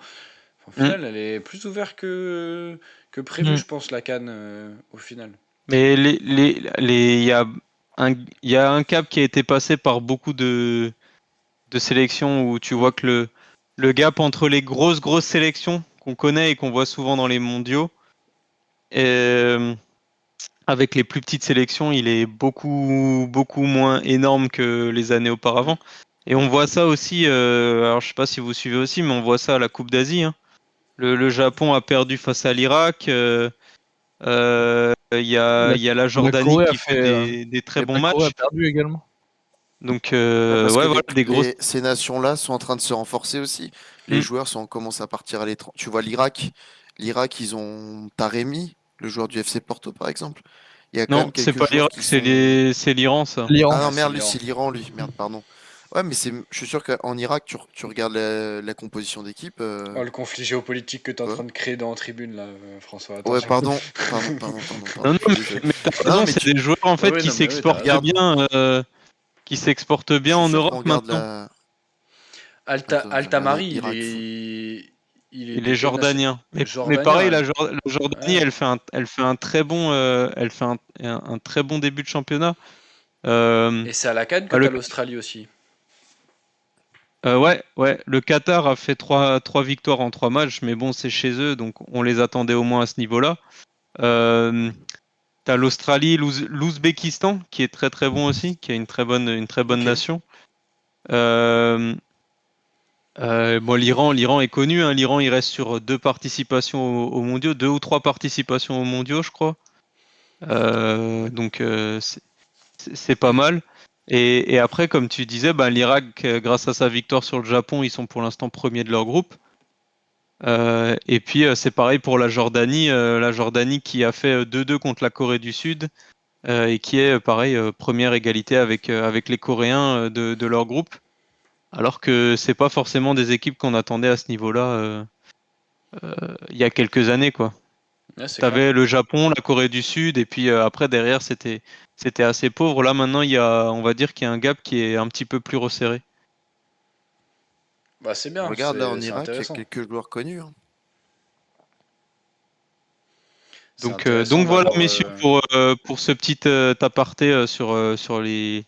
Enfin, au mm. final, elle est plus ouverte que prévu, Mm. je pense, la CAN au final. Mais il y a un cap qui a été passé par beaucoup de sélections où tu Mm. vois que le gap entre les grosses sélections qu'on connaît et qu'on voit souvent dans les mondiaux, euh, avec les plus petites sélections, il est beaucoup moins énorme que les années Mm. auparavant. Et on voit ça aussi, alors je sais pas si vous suivez aussi, mais on voit ça à la Coupe d'Asie, hein. Le Japon a perdu face à l'Irak. La, Il y a la la Jordanie Corée a qui fait fait. des très Et bons la Corée a matchs. perdu également. Donc, Ouais, parce que ouais, voilà, des grosses. ces nations-là sont en train de se renforcer aussi. Les Hmm. joueurs commencent à partir à l'étranger. Tu vois l'Irak, ils ont Taremi, le joueur du FC Porto, par exemple. Il y a quand Non, même c'est quelques pas joueurs l'Irak, qui sont. c'est l'Iran, ça. Ah L'Iran. non, Ouais, c'est merde, lui, l'Iran. c'est l'Iran, lui. Merde, pardon. Ouais, mais je suis sûr qu'en Irak, tu regardes la composition d'équipe. Oh, le conflit géopolitique que tu es en Ouais, train de créer dans Tribune, là, François, ouais, attention. Non, je non, suis désolé. mais t'as Non, raison, mais c'est des joueurs en Ouais, fait ouais, qui non, mais ouais, t'as raison. regarde, qui s'exportent je bien suis en sûr qu'on Europe regarde maintenant. la. Attends, je vais regarder Altamari, Irak foot. il est Et de les quelle nation? Jordaniens. Mais Jordanien, pareil, ouais. La Jordanie, Ouais. elle fait un très bon, elle fait un très bon début de championnat. Euh, Et c'est à la CAN que bah, le, t'as l'Australie aussi. ouais, le Qatar a fait trois victoires en 3 matchs, mais bon, c'est chez eux, donc on les attendait au moins à ce niveau-là. Euh, T'as l'Australie, l'Ouzbékistan, qui est très très bon aussi, qui a une très bonne Ok. nation. Euh, bon, l'Iran est connu, hein. L'Iran, il reste sur 2 participations aux mondiaux, 2 ou 3 participations aux mondiaux, je crois. Ouais. Donc c'est pas mal. Et après, comme tu disais, ben, l'Irak, grâce à sa victoire sur le Japon, ils sont pour l'instant premiers de leur groupe. Et puis c'est pareil pour la Jordanie qui a fait 2-2 contre la Corée du Sud et qui est pareil première égalité avec les Coréens de leur groupe. Alors que c'est pas forcément des équipes qu'on attendait à ce niveau-là il y a quelques années, quoi. Ouais, c'est clair. T'avais le Japon, la Corée du Sud, et puis après derrière c'était assez pauvre. Là maintenant on va dire qu'il y a un gap qui est un petit peu plus resserré. Bah, c'est bien, Regarde là en c'est Irak, il y a intéressant. quelques joueurs connus, hein. C'est intéressant Donc voilà, d'avoir. messieurs, pour ce petit aparté sur les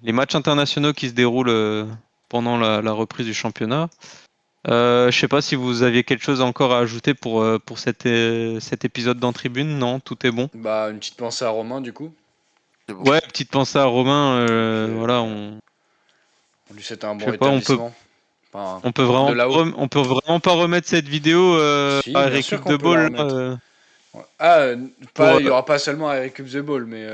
matchs internationaux qui se déroulent pendant la reprise du championnat. Je sais pas si vous aviez quelque chose encore à ajouter pour cet épisode dans Tribune. Non, tout est bon. Bah, une petite pensée à Romain, du coup. C'est bon. Ouais, petite pensée à Romain. Et puis, Voilà, voilà. On lui souhaite un je bon sais pas, rétablissement. Enfin, de là-haut. on peut vraiment pas remettre cette vidéo Si, à bien sûr Récup qu'on de peut la Ball là, remettre. Ouais. Ah, pour il y aura pas seulement avec Cube the Ball, mais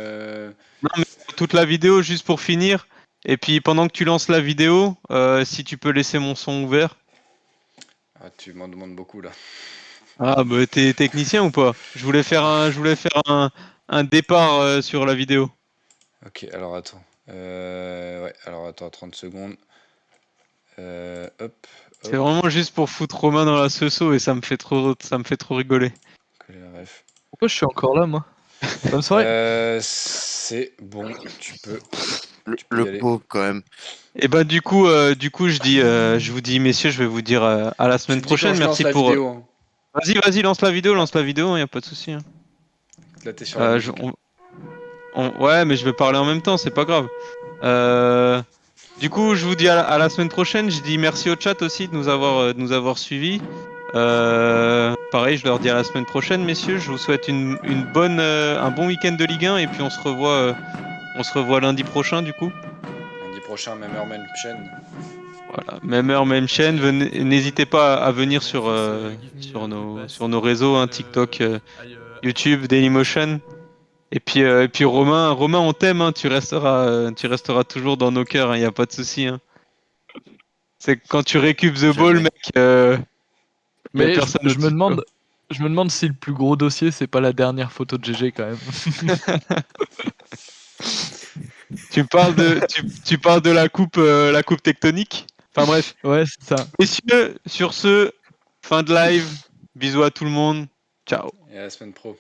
non, mais toute la vidéo juste pour finir. Et puis pendant que tu lances la vidéo, si tu peux laisser mon son ouvert. Ah, tu m'en demandes beaucoup là. Ah bah t'es technicien ou pas? Je voulais faire un départ sur la vidéo. Ok, alors attends. Ouais, alors attends 30 secondes. Hop, C'est hop, vraiment juste pour foutre Romain dans la seau et ça me fait trop rigoler. coller la ref. Pourquoi je suis encore là, moi? Bonne soirée. C'est bon, Le, tu peux le y aller. pauvre, quand même. Et bah je vous dis messieurs, je vais vous dire à la Tu semaine me dis quand prochaine. je lance Merci la pour. vidéo. Hein. Vas-y, lance la vidéo, y a pas de souci. Hein. Là, t'es sur la Euh, je- musique. on- Ouais, mais je vais parler en même temps, c'est pas grave. Du coup, je vous dis à la semaine prochaine. Je dis merci au chat aussi de nous avoir suivis. Pareil, je leur dis à la semaine prochaine, messieurs. Je vous souhaite un bon week-end de Ligue 1 et puis on se revoit lundi prochain du coup. Lundi prochain, même heure, même chaîne. Voilà, même heure, même chaîne. N'hésitez pas à venir Memphis, give me a good sur pass. nos réseaux, hein, And, TikTok, I YouTube, Dailymotion. Et puis Romain, on t'aime, hein, tu resteras toujours dans nos cœurs, il n'y a pas de souci. Hein. C'est que quand tu récupes The Ball, Jamais. mec, y a Mais personne je me au-dessus de toi. demande, je me demande si le plus gros dossier, c'est pas la dernière photo de GG quand même. Tu parles de la coupe tectonique. Enfin bref. Ouais, c'est ça. Messieurs, sur ce, fin de live. Bisous à tout le monde. Ciao. Et à la semaine pro.